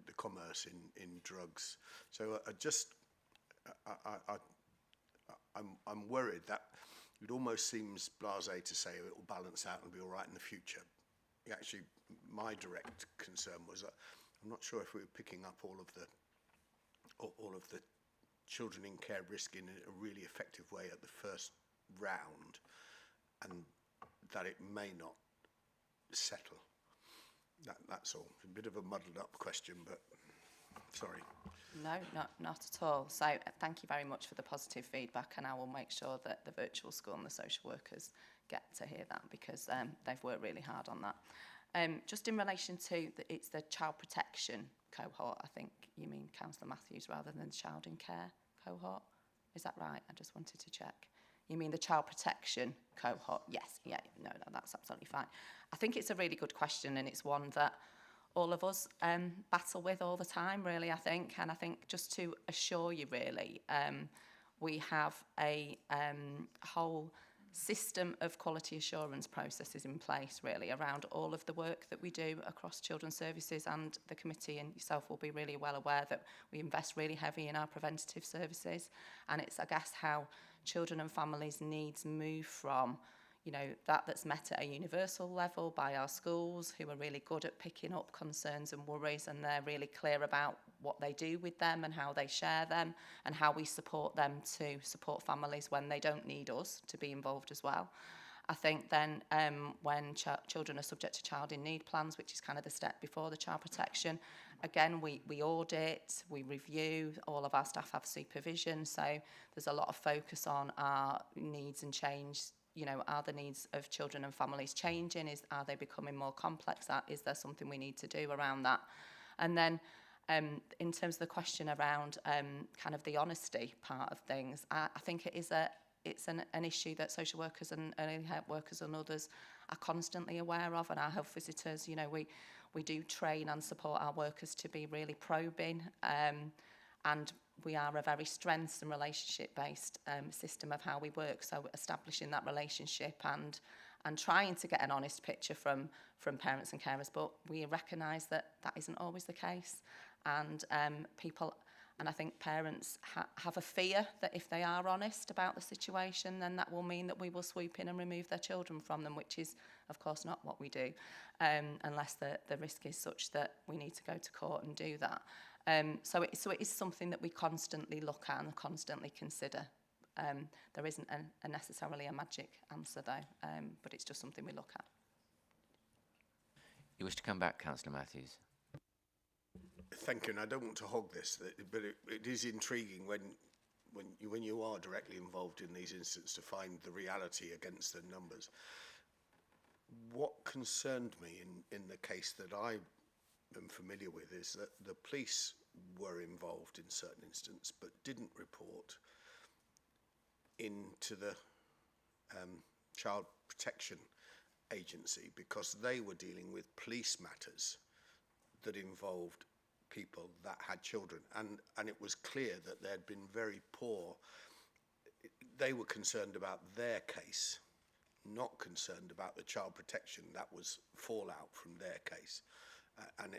the commerce in drugs. So I'm worried that it almost seems blasé to say it will balance out and be all right in the future. Actually, my direct concern was that I'm not sure if we were picking up all of the children in care risk in a really effective way at the first round, and that it may not settle. That's all. A bit of a muddled up question, but sorry. No, not at all. So thank you very much for the positive feedback, and I will make sure that the virtual school and the social workers get to hear that, because they've worked really hard on that. Just in relation to, it's the child protection cohort, I think you mean Councillor Matthews, rather than the child in care cohort. Is that right? I just wanted to check. You mean the child protection cohort? Yes, yeah, no, that's absolutely fine. I think it's a really good question, and it's one that all of us battle with all the time, really, I think. And I think just to assure you, really, we have a whole system of quality assurance processes in place, really, around all of the work that we do across children's services, and the committee and yourself will be really well aware that we invest really heavy in our preventative services. And it's, I guess, how children and families' needs move from, you know, that's met at a universal level by our schools, who are really good at picking up concerns and worries, and they're really clear about what they do with them and how they share them, and how we support them to support families when they don't need us to be involved as well. I think then when children are subject to child in need plans, which is kind of the step before the child protection, again, we audit, we review, all of our staff have supervision, so there's a lot of focus on our needs and change. You know, are the needs of children and families changing? Are they becoming more complex? Is there something we need to do around that? And then in terms of the question around kind of the honesty part of things, I think it's an issue that social workers and early help workers and others are constantly aware of, and our health visitors, you know, we do train and support our workers to be really probing, and we are a very strengths and relationship-based system of how we work. So establishing that relationship and trying to get an honest picture from parents and carers, but we recognise that isn't always the case. And people, and I think parents have a fear that if they are honest about the situation, then that will mean that we will swoop in and remove their children from them, which is, of course, not what we do, unless the risk is such that we need to go to court and do that. So it is something that we constantly look at and constantly consider. There isn't necessarily a magic answer, though, but it's just something we look at. You wish to come back, Councillor Matthews? Thank you, and I don't want to hog this, but it is intriguing when you are directly involved in these incidents to find the reality against the numbers. What concerned me in the case that I am familiar with is that the police were involved in certain instances but didn't report into the Child Protection Agency because they were dealing with police matters that involved people that had children, and it was clear that there had been very poor. They were concerned about their case, not concerned about the child protection that was fallout from their case. And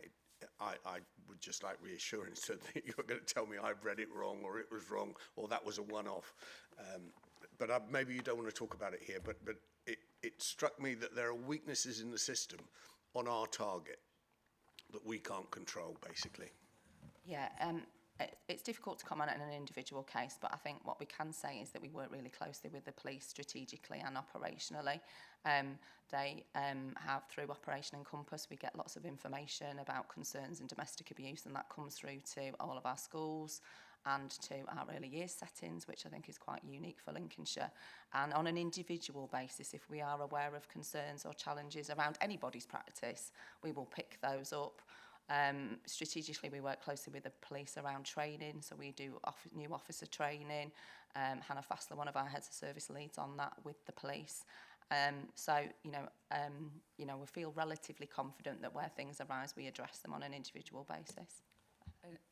I would just like reassurance that you're going to tell me I've read it wrong, or it was wrong, or that was a one-off. But maybe you don't want to talk about it here, but it struck me that there are weaknesses in the system on our target that we can't control, basically? Yeah, it's difficult to comment on an individual case, but I think what we can say is that we work really closely with the police strategically and operationally. They have, through Operation Encompass, we get lots of information about concerns and domestic abuse, and that comes through to all of our schools and to our early years settings, which I think is quite unique for Lincolnshire. And on an individual basis, if we are aware of concerns or challenges around anybody's practice, we will pick those up. Strategically, we work closely with the police around training, so we do new officer training. Hannah Fassler, one of our heads of service, leads on that with the police. So, you know, we feel relatively confident that where things arise, we address them on an individual basis.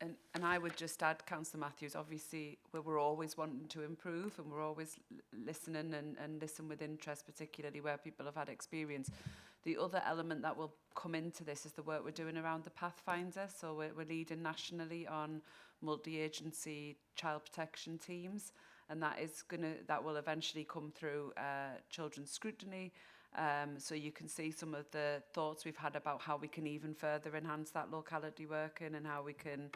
And I would just add, Councillor Matthews, obviously we're always wanting to improve, and we're always listening and listen with interest, particularly where people have had experience. The other element that will come into this is the work we're doing around the Pathfinder. So we're leading nationally on multi-agency child protection teams, and that will eventually come through children's scrutiny. So you can see some of the thoughts we've had about how we can even further enhance that locality working, and how we can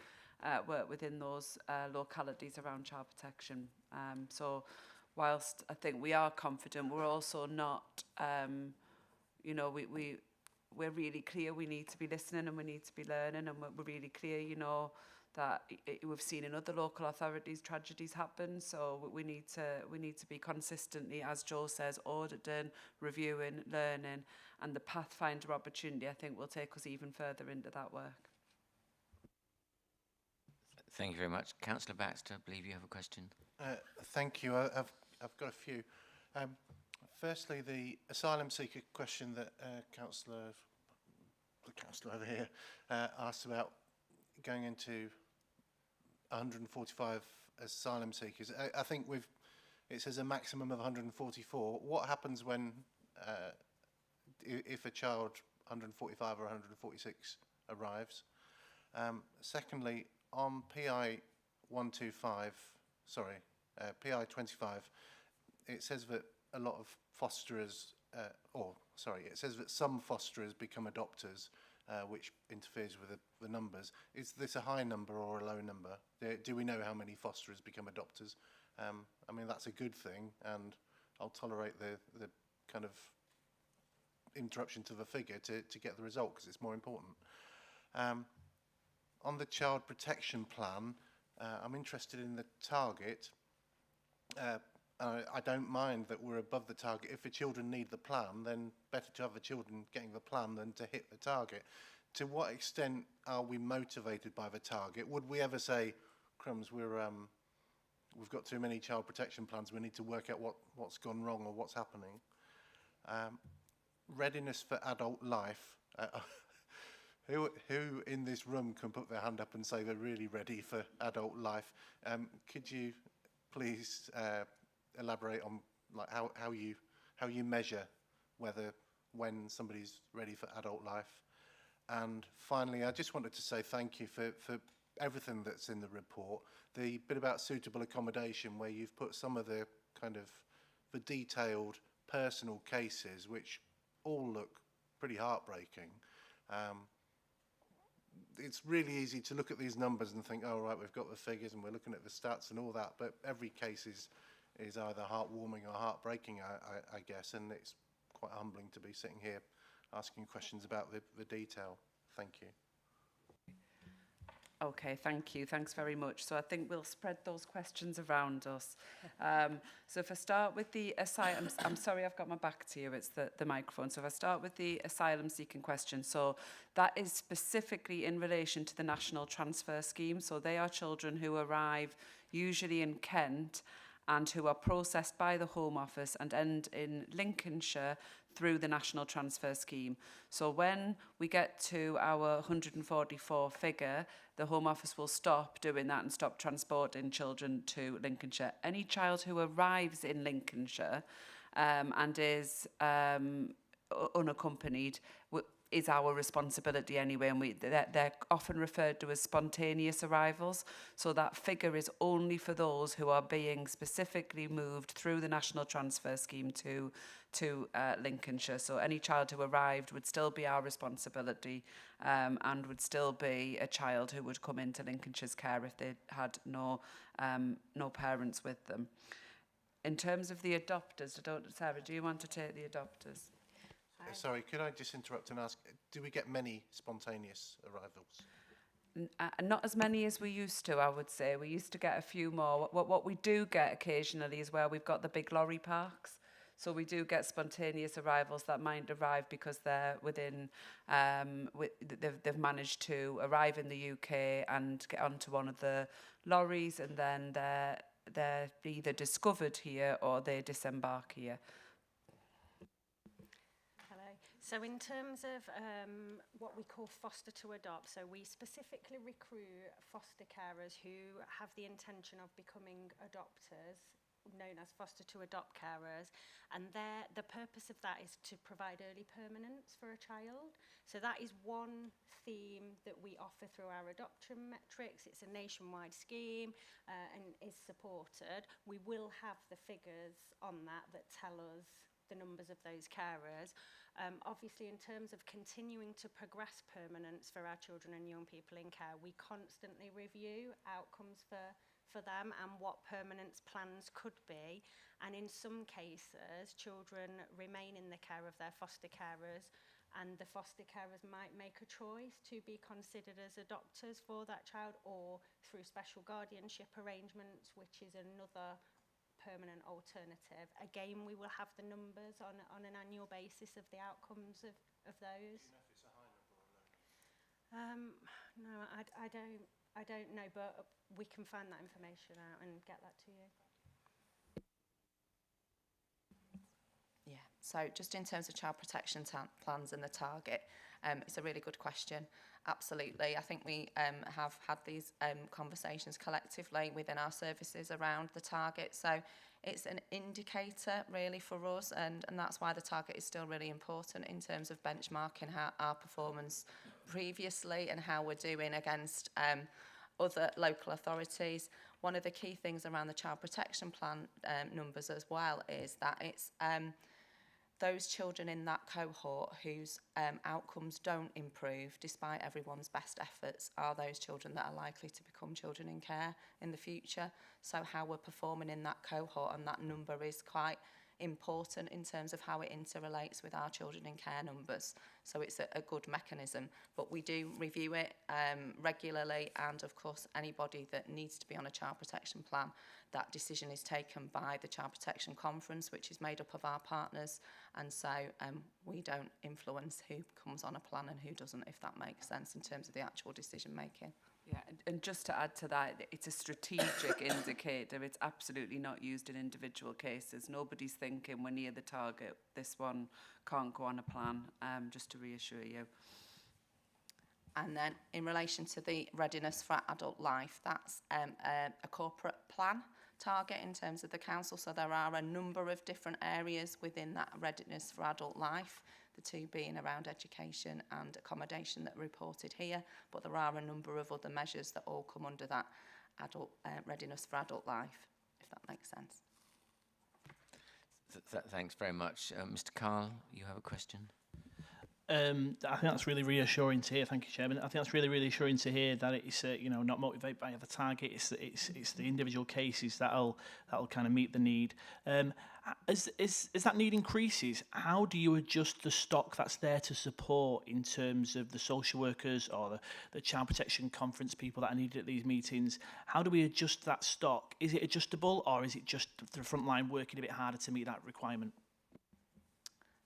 work within those localities around child protection. So whilst I think we are confident, we're also not, you know, we're really clear we need to be listening and we need to be learning, and we're really clear, you know, that we've seen in other local authorities tragedies happen, so we need to be consistently, as Joe says, auditing, reviewing, learning, and the Pathfinder opportunity, I think, will take us even further into that work. Thank you very much. Councillor Baxter, I believe you have a question. Thank you. I've got a few. Firstly, the asylum seeker question that the councillor over here asked about going into 145 asylum seekers. I think it says a maximum of 144. What happens when, if a child 145 or 146 arrives? Secondly, on PI 125, PI 25, it says that a lot of fosterers, it says that some fosterers become adopters, which interferes with the numbers. Is this a high number or a low number? Do we know how many fosterers become adopters? I mean, that's a good thing, and I'll tolerate the kind of interruption to the figure to get the result, because it's more important. On the child protection plan, I'm interested in the target. I don't mind that we're above the target. If the children need the plan, then better to have the children getting the plan than to hit the target. To what extent are we motivated by the target? Would we ever say, crumbs, we've got too many child protection plans, we need to work out what's gone wrong or what's happening? Readiness for adult life. Who in this room can put their hand up and say they're really ready for adult life? Could you please elaborate on like how you measure when somebody's ready for adult life? And finally, I just wanted to say thank you for everything that's in the report. The bit about suitable accommodation, where you've put some of the kind of the detailed personal cases, which all look pretty heartbreaking. It's really easy to look at these numbers and think, oh, right, we've got the figures and we're looking at the stats and all that, but every case is either heartwarming or heartbreaking, I guess, and it's quite humbling to be sitting here asking questions about the detail. Thank you. Okay, thank you. Thanks very much. So I think we'll spread those questions around us. So if I start with the asylum, I'm sorry, I've got my back to you. It's the microphone. So if I start with the asylum seeking question, so that is specifically in relation to the National Transfer Scheme. So they are children who arrive usually in Kent and who are processed by the Home Office and end in Lincolnshire through the National Transfer Scheme. So when we get to our 144 figure, the Home Office will stop doing that and stop transporting children to Lincolnshire. Any child who arrives in Lincolnshire and is unaccompanied is our responsibility anyway, and they're often referred to as spontaneous arrivals. So that figure is only for those who are being specifically moved through the National Transfer Scheme to Lincolnshire. So any child who arrived would still be our responsibility, and would still be a child who would come into Lincolnshire's care if they had no parents with them. In terms of the adopters, Sarah, do you want to take the adopters? Sorry, could I just interrupt and ask, do we get many spontaneous arrivals? Not as many as we used to, I would say. We used to get a few more. What we do get occasionally is where we've got the big lorry parks. So we do get spontaneous arrivals that might arrive because they're within, they've managed to arrive in the UK and get onto one of the lorries, and then they're either discovered here or they disembark here. So in terms of what we call foster to adopt, so we specifically recruit foster carers who have the intention of becoming adopters, known as foster to adopt carers, and the purpose of that is to provide early permanence for a child. So that is one theme that we offer through our adoption metrics. It's a nationwide scheme and is supported. We will have the figures on that tell us the numbers of those carers. Obviously, in terms of continuing to progress permanence for our children and young people in care, we constantly review outcomes for them and what permanence plans could be. And in some cases, children remain in the care of their foster carers, and the foster carers might make a choice to be considered as adopters for that child, or through special guardianship arrangements, which is another permanent alternative. Again, we will have the numbers on an annual basis of the outcomes of those. Do you know if it's a high number or low? No, I don't know, but we can find that information out and get that to you. Yeah, so just in terms of child protection plans and the target, it's a really good question. Absolutely. I think we have had these conversations collectively within our services around the target. So it's an indicator really for us, and that's why the target is still really important in terms of benchmarking our performance previously and how we're doing against other local authorities. One of the key things around the child protection plan numbers as well is that it's those children in that cohort whose outcomes don't improve despite everyone's best efforts are those children that are likely to become children in care in the future. So how we're performing in that cohort and that number is quite important in terms of how it interrelates with our children in care numbers. So it's a good mechanism, but we do review it regularly, and of course anybody that needs to be on a child protection plan, that decision is taken by the Child Protection Conference, which is made up of our partners, and so we don't influence who comes on a plan and who doesn't, if that makes sense in terms of the actual decision making. Yeah, and just to add to that, it's a strategic indicator. It's absolutely not used in individual cases. Nobody's thinking we're near the target, this one can't go on a plan, just to reassure you. And then in relation to the readiness for adult life, that's a corporate plan target in terms of the council. So there are a number of different areas within that readiness for adult life, the two being around education and accommodation that are reported here, but there are a number of other measures that all come under that adult readiness for adult life, if that makes sense. Thanks very much. Mr. Carl, you have a question? I think that's really reassuring to hear. Thank you, Chairman. I think that's really reassuring to hear that it's not motivated by the target. It's the individual cases that'll kind of meet the need. As that need increases, how do you adjust the stock that's there to support in terms of the social workers or the child protection conference people that are needed at these meetings? How do we adjust that stock? Is it adjustable, or is it just the front line working a bit harder to meet that requirement?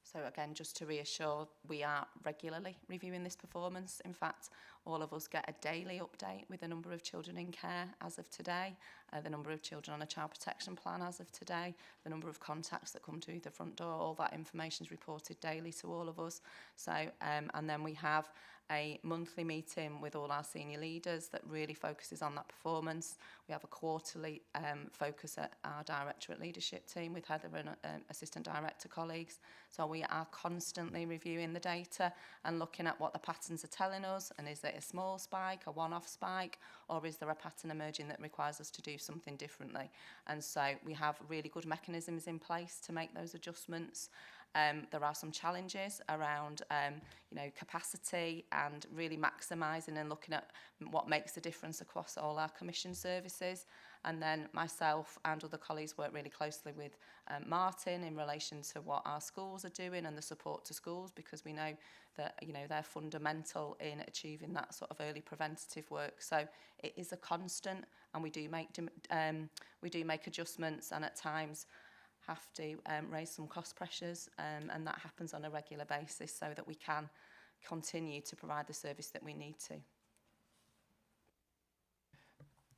So again, just to reassure, we are regularly reviewing this performance. In fact, all of us get a daily update with the number of children in care as of today, the number of children on a child protection plan as of today, the number of contacts that come to the front door. All that information is reported daily to all of us. So, and then we have a monthly meeting with all our senior leaders that really focuses on that performance. We have a quarterly focus at our directorate leadership team with Heather and assistant director colleagues. So we are constantly reviewing the data and looking at what the patterns are telling us, and is it a small spike, a one-off spike, or is there a pattern emerging that requires us to do something differently? And so we have really good mechanisms in place to make those adjustments. There are some challenges around capacity and really maximising and looking at what makes a difference across all our commission services. And then myself and other colleagues work really closely with Martin in relation to what our schools are doing and the support to schools, because we know that they're fundamental in achieving that sort of early preventative work. So it is a constant, and we do make adjustments, and at times have to raise some cost pressures, and that happens on a regular basis so that we can continue to provide the service that we need to.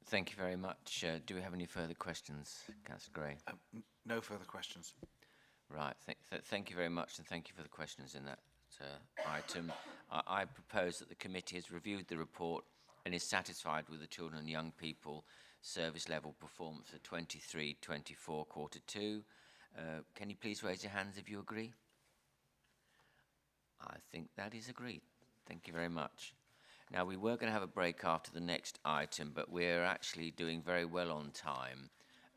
Thank you very much. Do we have any further questions, Councillor Gray? No further questions. Right. Thank you very much, and thank you for the questions in that item. I propose that the committee has reviewed the report and is satisfied with the children and young people service level performance for 23-24 quarter 2. Can you please raise your hands if you agree? I think that is agreed. Thank you very much. Now, we were going to have a break after the next item, but we're actually doing very well on time.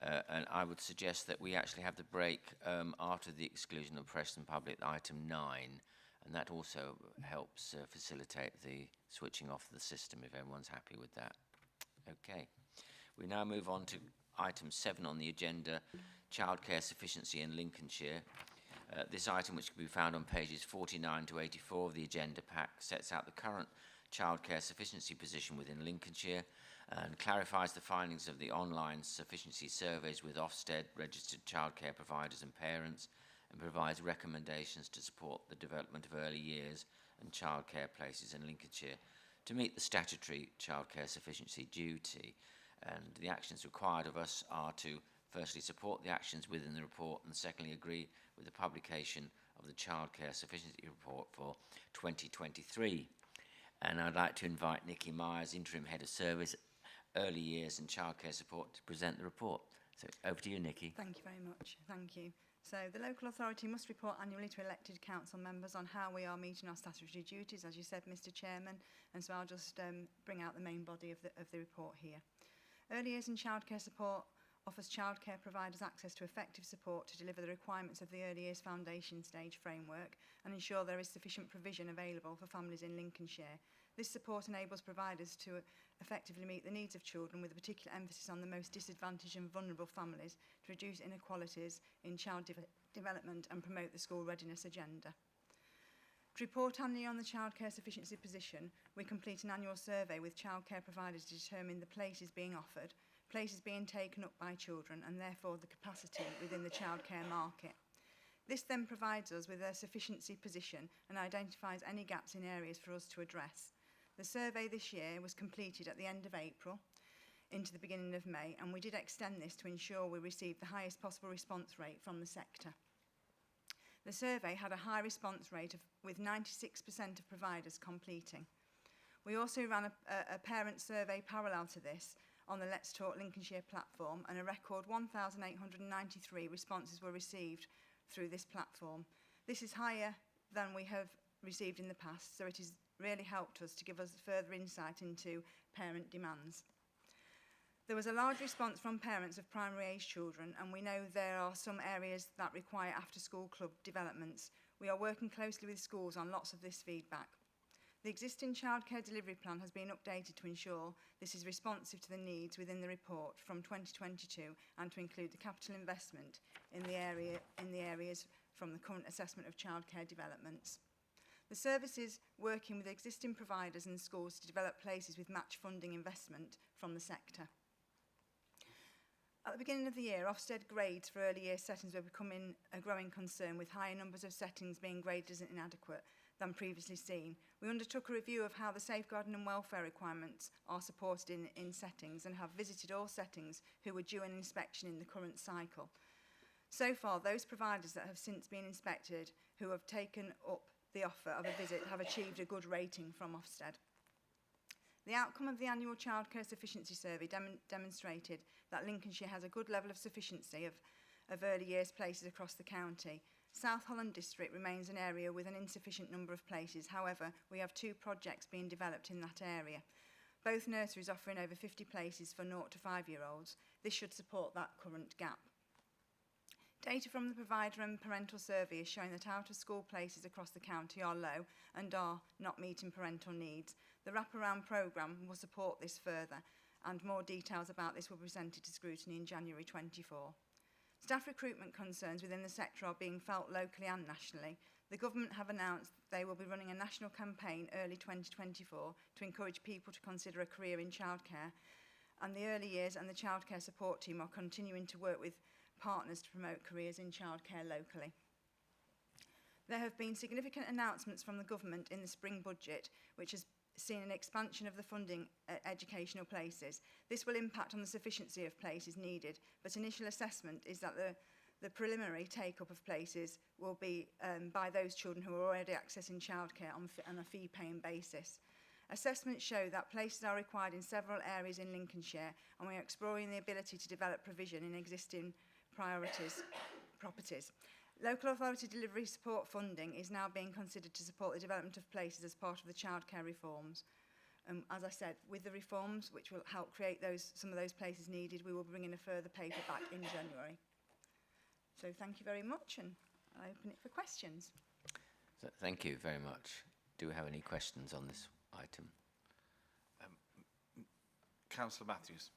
And I would suggest that we actually have the break after the exclusion of press and public, item 9. And that also helps facilitate the switching off the system, if everyone's happy with that. Okay. We now move on to item 7 on the agenda, childcare sufficiency in Lincolnshire. This item, which can be found on pages 49 to 84 of the agenda pack, sets out the current childcare sufficiency position within Lincolnshire and clarifies the findings of the online sufficiency surveys with Ofsted registered childcare providers and parents, and provides recommendations to support the development of early years and childcare places in Lincolnshire to meet the statutory childcare sufficiency duty. And the actions required of us are to firstly support the actions within the report, and secondly agree with the publication of the childcare sufficiency report for 2023. And I'd like to invite Nikki Myers, Interim Head of Service, Early Years and Childcare Support, to present the report. So over to you, Nikki. Thank you very much. Thank you. So the local authority must report annually to elected council members on how we are meeting our statutory duties, as you said, Mr. Chairman. And so I'll just bring out the main body of the report here. Early Years and Childcare Support offers childcare providers access to effective support to deliver the requirements of the Early Years Foundation Stage framework and ensure there is sufficient provision available for families in Lincolnshire. This support enables providers to effectively meet the needs of children, with a particular emphasis on the most disadvantaged and vulnerable families, to reduce inequalities in child development and promote the school readiness agenda. To report annually on the childcare sufficiency position, we complete an annual survey with childcare providers to determine the places being offered, places being taken up by children, and therefore the capacity within the childcare market. This then provides us with a sufficiency position and identifies any gaps in areas for us to address. The survey this year was completed at the end of April into the beginning of May, and we did extend this to ensure we received the highest possible response rate from the sector. The survey had a high response rate with 96% of providers completing. We also ran a parent survey parallel to this on the Let's Talk Lincolnshire platform, and a record 1,893 responses were received through this platform. This is higher than we have received in the past, so it has really helped us to give us further insight into parent demands. There was a large response from parents of primary age children, and we know there are some areas that require after-school club developments. We are working closely with schools on lots of this feedback. The existing childcare delivery plan has been updated to ensure this is responsive to the needs within the report from 2022, and to include the capital investment in the areas from the current assessment of childcare developments. The service is working with existing providers and schools to develop places with match funding investment from the sector. At the beginning of the year, Ofsted grades for early year settings were becoming a growing concern, with higher numbers of settings being graded as inadequate than previously seen. We undertook a review of how the safeguarding and welfare requirements are supported in settings, and have visited all settings who were due an inspection in the current cycle. So far, those providers that have since been inspected who have taken up the offer of a visit have achieved a good rating from Ofsted. The outcome of the annual childcare sufficiency survey demonstrated that Lincolnshire has a good level of sufficiency of early years places across the county. South Holland District remains an area with an insufficient number of places. However, we have 2 projects being developed in that area. Both nurseries offering over 50 places for 0 to 5-year-olds. This should support that current gap. Data from the provider and parental survey is showing that out-of-school places across the county are low and are not meeting parental needs. The wraparound programme will support this further, and more details about this will be presented to Scrutiny in January 24. Staff recruitment concerns within the sector are being felt locally and nationally. The government have announced they will be running a national campaign early 2024 to encourage people to consider a career in childcare, and the early years and the childcare support team are continuing to work with partners to promote careers in childcare locally. There have been significant announcements from the government in the spring budget, which has seen an expansion of the funding at educational places. This will impact on the sufficiency of places needed, but initial assessment is that the preliminary take-up of places will be by those children who are already accessing childcare on a fee-paying basis. Assessments show that places are required in several areas in Lincolnshire, and we are exploring the ability to develop provision in existing properties. Local authority delivery support funding is now being considered to support the development of places as part of the childcare reforms. As I said, with the reforms, which will help create some of those places needed, we will bring in a further paper back in January. So thank you very much, and I open it for questions. So, thank you very much. Do we have any questions on this item? Councillor Matthews.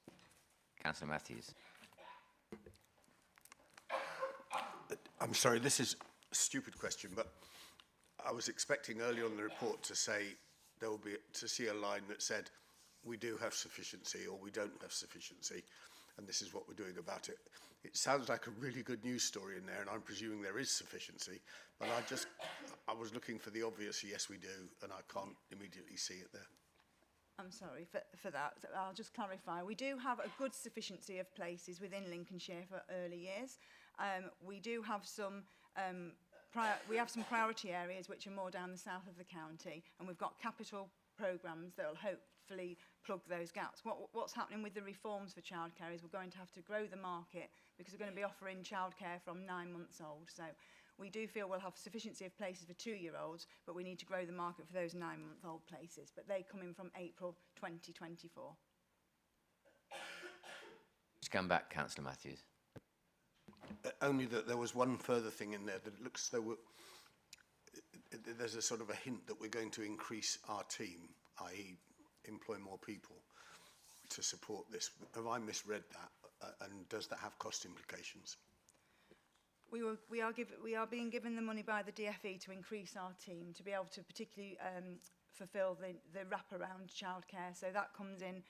Councillor Matthews. I'm sorry, this is a stupid question, but I was expecting earlier on in the report to say there will be to see a line that said we do have sufficiency or we don't have sufficiency, and this is what we're doing about it. It sounds like a really good news story in there, and I'm presuming there is sufficiency, but I was looking for the obvious yes we do, and I can't immediately see it there. I'm sorry for that. I'll just clarify. We do have a good sufficiency of places within Lincolnshire for early years. We do have some priority areas which are more down the south of the county, and we've got capital programmes that will hopefully plug those gaps. What's happening with the reforms for childcare is we're going to have to grow the market because we're going to be offering childcare from 9 months old. So we do feel we'll have sufficiency of places for 2-year-olds, but we need to grow the market for those 9-month-old places. But they come in from April 2024. Just come back, Councillor Matthews. Only that there was one further thing in there that it looks as though there's a sort of a hint that we're going to increase our team, i.e. employ more people to support this. Have I misread that? And does that have cost implications? We are being given the money by the DFE to increase our team to be able to particularly fulfil the wraparound childcare. So that comes in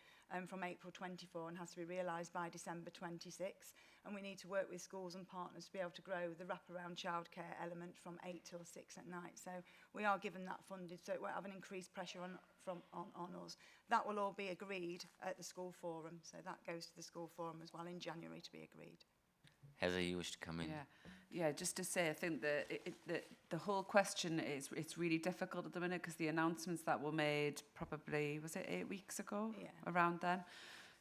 from April 24 and has to be realised by December 26. And we need to work with schools and partners to be able to grow the wraparound childcare element from 8 till 6 at night. So we are given that funded, so it won't have an increased pressure on us. That will all be agreed at the school forum. So that goes to the school forum as well in January to be agreed. Heather, you wish to come in? Yeah, just to say, I think that the whole question is, it's really difficult at the minute because the announcements that were made probably, was it 8 weeks ago? Yeah. Around then.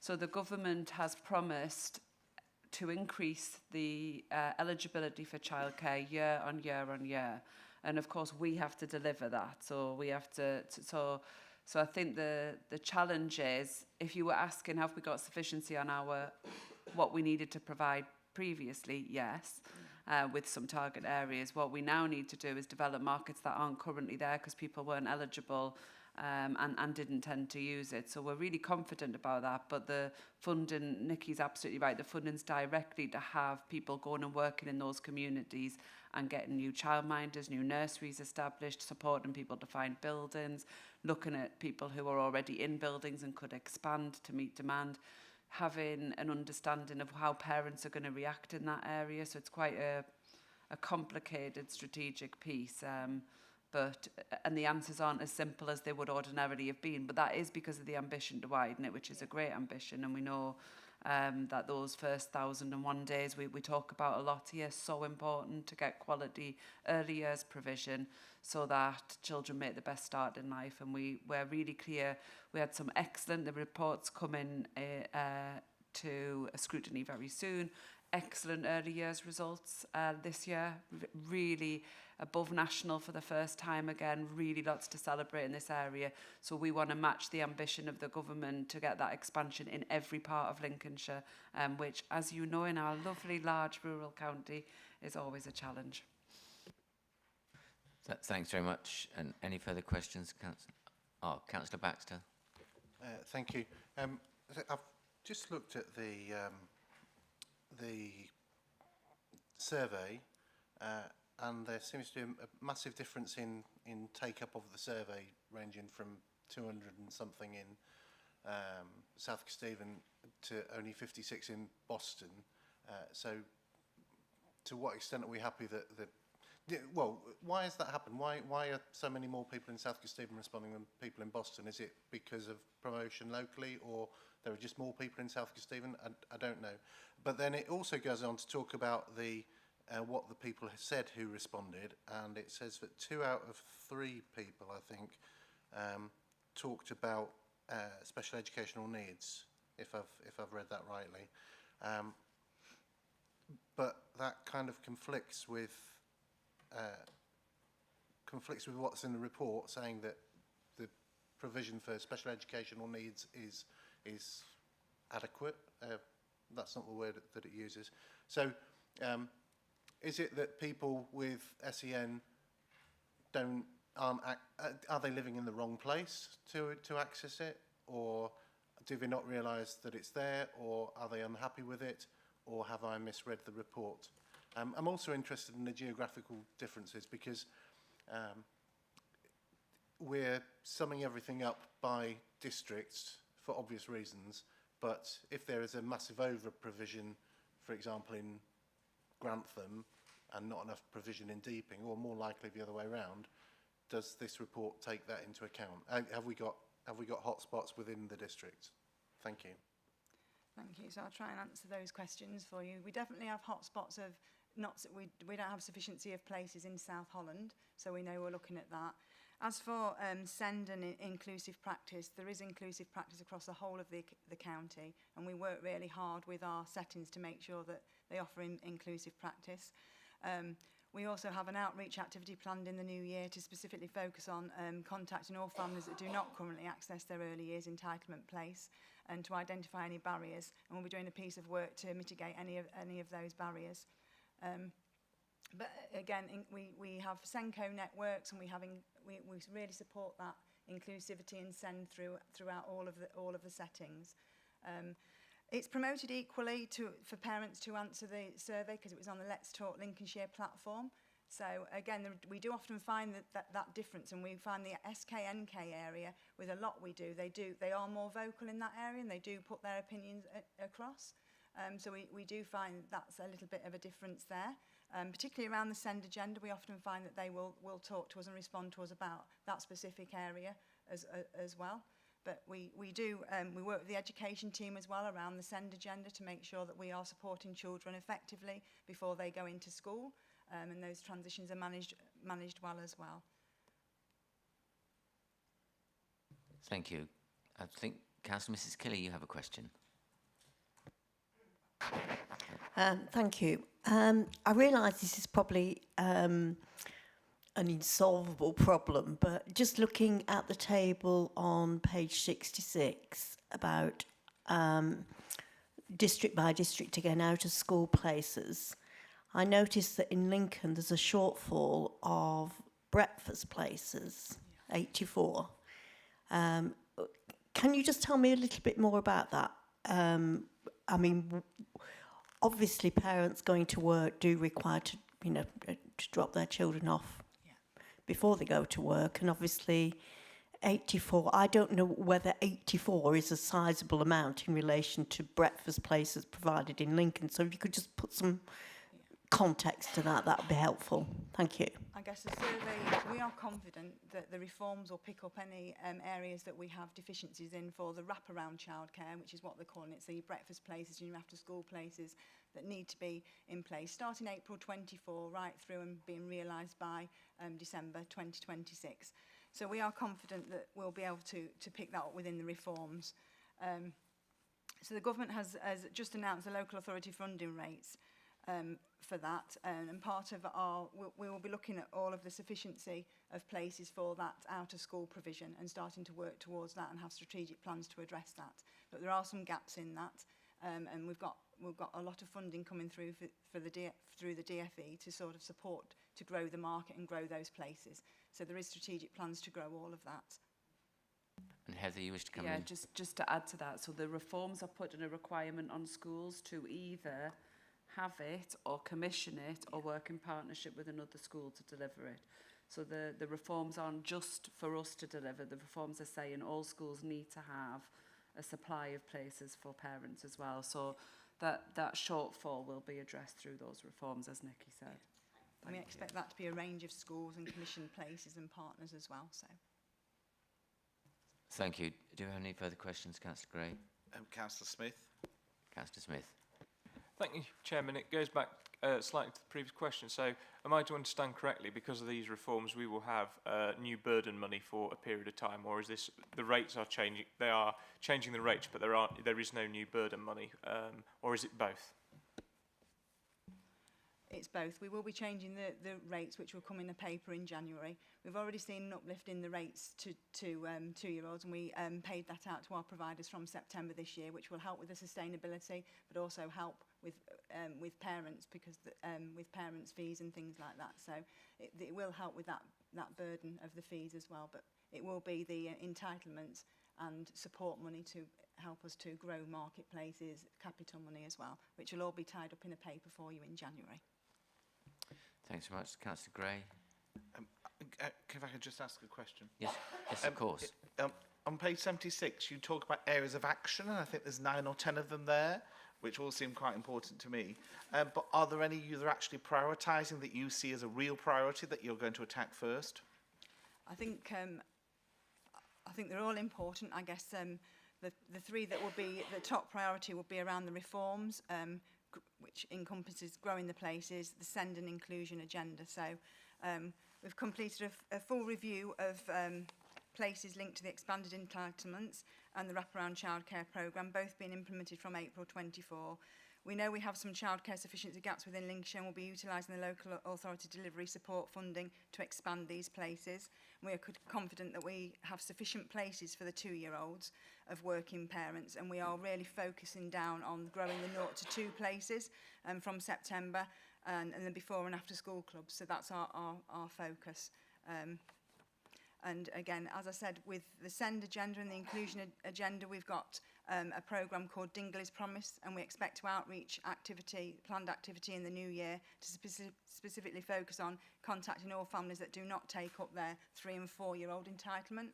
So the government has promised to increase the eligibility for childcare year on year on year. And of course, we have to deliver that. So we have so I think the challenge is, if you were asking, have we got sufficiency on what we needed to provide previously, yes, with some target areas. What we now need to do is develop markets that aren't currently there because people weren't eligible and didn't tend to use it. So we're really confident about that. But the funding, Nikki's absolutely right, the funding's directly to have people going and working in those communities and getting new childminders, new nurseries established, supporting people to find buildings, looking at people who are already in buildings and could expand to meet demand, having an understanding of how parents are going to react in that area. So it's quite a complicated strategic piece. And the answers aren't as simple as they would ordinarily have been. But that is because of the ambition to widen it, which is a great ambition. And we know that those first 1,001 days we talk about a lot here, so important to get quality early years provision so that children make the best start in life. And we're really clear. We had some excellent, the reports come in to a scrutiny very soon. Excellent early years results this year, really above national for the first time again, really lots to celebrate in this area. So we want to match the ambition of the government to get that expansion in every part of Lincolnshire, which, as you know, in our lovely large rural county is always a challenge. Thanks very much. And any further questions, Councillor? Councillor Baxter. Thank you. I've just looked at the survey, and there seems to be a massive difference in take-up of the survey, ranging from 200 and something in South Kesteven to only 56 in Boston. So to what extent are we happy that well, why has that happened? Why are so many more people in South Kesteven responding than people in Boston? Is it because of promotion locally, or there are just more people in South Kesteven? I don't know. But then it also goes on to talk about the what the people have said who responded, and it says that 2 out of 3 people, I think, talked about special educational needs, if I've read that rightly. But that kind of conflicts with what's in the report, saying that the provision for special educational needs is adequate. That's not the word that it uses. So is it that people with SEN are they living in the wrong place to access it, or do they not realise that it's there, or are they unhappy with it, or have I misread the report? I'm also interested in the geographical differences, because we're summing everything up by districts for obvious reasons, but if there is a massive over-provision, for example, in Grantham, and not enough provision in Deeping, or more likely the other way around, does this report take that into account? Have we got hotspots within the district? Thank you. Thank you. So I'll try and answer those questions for you. We definitely have hotspots of we don't have sufficiency of places in South Holland, so we know we're looking at that. As for SEND and inclusive practice, there is inclusive practice across the whole of the county, and we work really hard with our settings to make sure that they offer inclusive practice. We also have an outreach activity planned in the new year to specifically focus on contacting all families that do not currently access their early years entitlement place, and to identify any barriers, and we'll be doing a piece of work to mitigate any of those barriers. But again, we have SENCO networks, and we really support that inclusivity and SEND throughout all of the settings. It's promoted equally for parents to answer the survey, because it was on the Let's Talk Lincolnshire platform. So again, we do often find that difference, and we find the SKNK area, with a lot we do, they are more vocal in that area, and they do put their opinions across. So we do find that's a little bit of a difference there. Particularly around the SEND agenda, we often find that they will talk to us and respond to us about that specific area as well. But we work with the education team as well around the SEND agenda to make sure that we are supporting children effectively before they go into school, and those transitions are managed well as well. Thank you. I think, Councillor Mrs. Kelly, you have a question. Thank you. I realise this is probably an insolvable problem, but just looking at the table on page 66 about district by district again, out of school places, I noticed that in Lincoln there's a shortfall of breakfast places, 84. Can you just tell me a little bit more about that? I mean, obviously parents going to work do require to drop their children off before they go to work, and obviously 84, I don't know whether 84 is a sizable amount in relation to breakfast places provided in Lincoln. So if you could just put some context to that, that would be helpful. Thank you. I guess the survey, we are confident that the reforms will pick up any areas that we have deficiencies in for the wraparound childcare, which is what they're calling it, so your breakfast places and your after school places that need to be in place, starting April 24 right through and being realised by December 2026. So we are confident that we'll be able to pick that up within the reforms. So the government has just announced the local authority funding rates for that, and part of our, we will be looking at all of the sufficiency of places for that out of school provision and starting to work towards that and have strategic plans to address that. But there are some gaps in that, and we've got a lot of funding coming through through the DFE to sort of support to grow the market and grow those places. So there is strategic plans to grow all of that. And Heather, you wish to come in? Yeah, just to add to that, so the reforms are putting a requirement on schools to either have it or commission it or work in partnership with another school to deliver it. So the reforms aren't just for us to deliver, the reforms are saying all schools need to have a supply of places for parents as well. So that shortfall will be addressed through those reforms, as Nikki said. And we expect that to be a range of schools and commissioned places and partners as well. So. Thank you. Do you have any further questions, Councillor Gray? Councillor Smith. Councillor Smith. Thank you, Chairman. It goes back slightly to the previous question. So, am I to understand correctly, because of these reforms, we will have new burden money for a period of time, or is this the rates are changing? They are changing the rates, but there is no new burden money, or is it both? It's both. We will be changing the rates, which will come in a paper in January. We've already seen an uplift in the rates to 2-year-olds, and we paid that out to our providers from September this year, which will help with the sustainability, but also help with parents, because with parents' fees and things like that. So it will help with that burden of the fees as well. But it will be the entitlements and support money to help us to grow marketplaces, capital money as well, which will all be tied up in a paper for you in January. Thanks very much. Councillor Gray. If I could just ask a question. Yes, yes, of course. On page 76, you talk about areas of action, and I think there's 9 or 10 of them there, which all seem quite important to me. But are there any you're actually prioritising that you see as a real priority that you're going to attack first? I think they're all important. I guess the three that will be the top priority will be around the reforms, which encompasses growing the places, the send and inclusion agenda. So we've completed a full review of places linked to the expanded entitlements and the wraparound childcare programme, both being implemented from April 24. We know we have some childcare sufficiency gaps within Lincolnshire, and we'll be utilising the local authority delivery support funding to expand these places. We are confident that we have sufficient places for the 2-year-olds of working parents, and we are really focusing down on growing the 0 to 2 places from September, and the before and after school clubs. So that's our focus. And again, as I said, with the SEND agenda and the inclusion agenda, we've got a programme called Dingley's Promise, and we expect to outreach planned activity in the new year to specifically focus on contacting all families that do not take up their 3- and 4-year-old entitlement,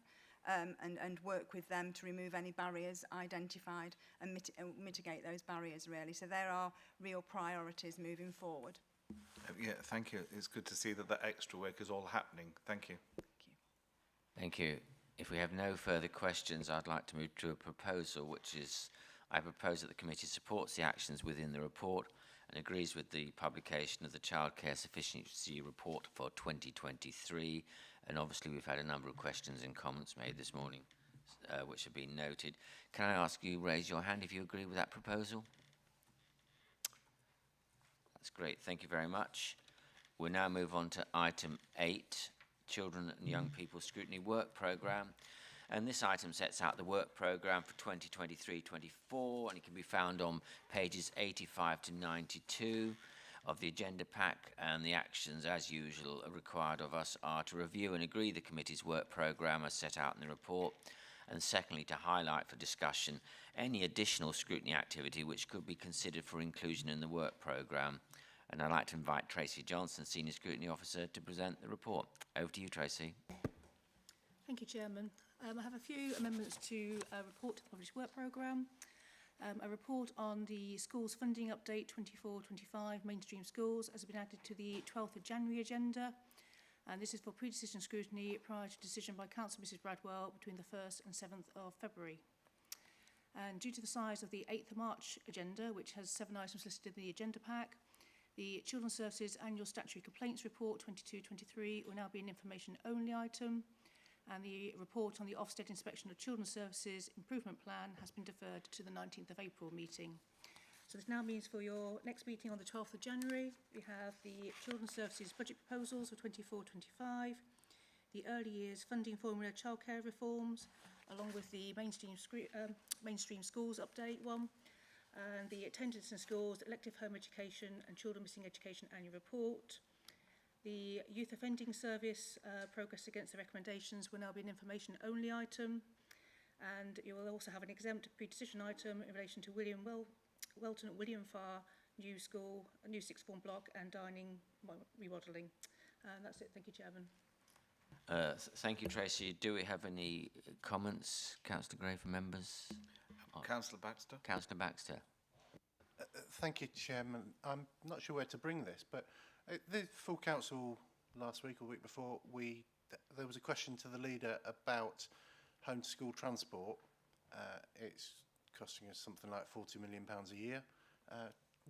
and work with them to remove any barriers identified and mitigate those barriers, really. So there are real priorities moving forward. Yeah, thank you. It's good to see that that extra work is all happening. Thank you. Thank you. If we have no further questions, I'd like to move to a proposal, which is, I propose that the committee supports the actions within the report and agrees with the publication of the Childcare Sufficiency Report for 2023. And obviously we've had a number of questions and comments made this morning, which have been noted. Can I ask you raise your hand if you agree with that proposal? That's great. Thank you very much. We'll now move on to item 8. Children and Young People Scrutiny Work Programme, and this item sets out the work programme for 2023-24, and it can be found on pages 85 to 92 of the agenda pack. And the actions, as usual, required of us are to review and agree the committee's work programme as set out in the report, and secondly to highlight for discussion any additional scrutiny activity which could be considered for inclusion in the work programme. And I'd like to invite Tracy Johnson, Senior Scrutiny Officer, to present the report. Over to you, Tracy. Thank you, Chairman. I have a few amendments to report to the published work programme. A report on the schools funding update 24-25 mainstream schools has been added to the 12th of January agenda, and this is for pre-decision scrutiny prior to decision by Council Mrs Bradwell between the 1st and 7th of February. And due to the size of the 8th of March agenda, which has 7 items listed in the agenda pack, the Children's Services Annual Statutory Complaints Report 22-23 will now be an information-only item, and the report on the Ofsted Inspection of Children's Services Improvement Plan has been deferred to the 19th of April meeting. So this now means for your next meeting on the 12th of January, we have the Children's Services Budget Proposals for 24-25, the Early Years Funding Formula Childcare Reforms, along with the Mainstream Schools Update one, and the Attendance in Schools, Elective Home Education and Children Missing Education Annual Report. The Youth Offending Service progress against the recommendations will now be an information-only item, and you will also have an exempt pre-decision item in relation to Welton William Farr New School, a new sixth form block and dining remodelling. And that's it. Thank you, Chairman. Thank you, Tracy. Do we have any comments, Councillor Gray, from members? Councillor Baxter. Councillor Baxter. Thank you, Chairman. I'm not sure where to bring this, but the full council last week or week before, there was a question to the leader about home to school transport. It's costing us something like £40 million a year.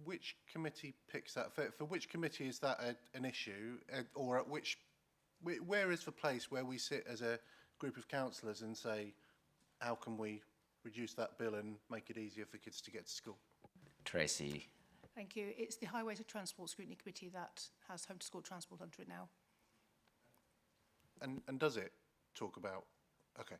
Which committee picks that? For which committee is that an issue, or at where is the place where we sit as a group of councillors and say, how can we reduce that bill and make it easier for kids to get to school? Tracy. Thank you. It's the Highways and Transport Scrutiny Committee that has home to school transport under it now. And does it talk about? Okay.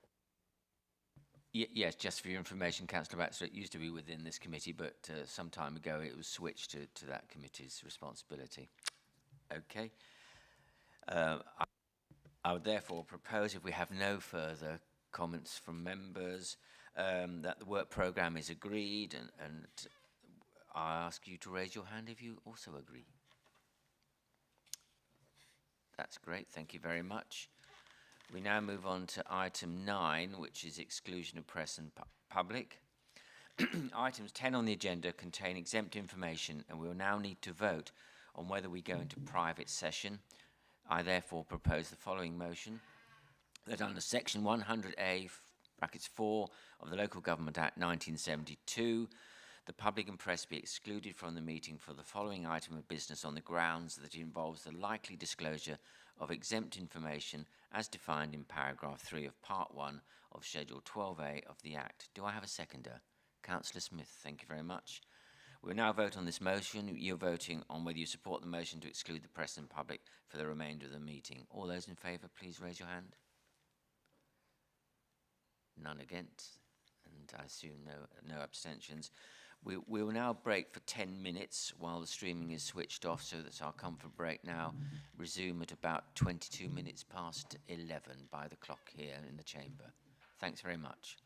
Yes, just for your information, Councillor Baxter, it used to be within this committee, but some time ago it was switched to that committee's responsibility. Okay. I would therefore propose, if we have no further comments from members, that the work programme is agreed, and I ask you to raise your hand if you also agree. That's great, thank you very much. We now move on to item 9, which is exclusion of press and public. Items 10 on the agenda contain exempt information, and we will now need to vote on whether we go into private session. I therefore propose the following motion, that under section 100A, brackets 4 of the Local Government Act 1972, the public and press be excluded from the meeting for the following item of business on the grounds that it involves the likely disclosure of exempt information as defined in paragraph 3 of part 1 of schedule 12A of the Act. Do I have a seconder? Councillor Smith, thank you very much. We'll now vote on this motion. You're voting on whether you support the motion to exclude the press and public for the remainder of the meeting. All those in favour, please raise your hand. None against, and I assume no abstentions. We will now break for 10 minutes while the streaming is switched off, so that's our comfort break now. Resume at about 22 minutes past 11 by the clock here in the chamber. Thanks very much.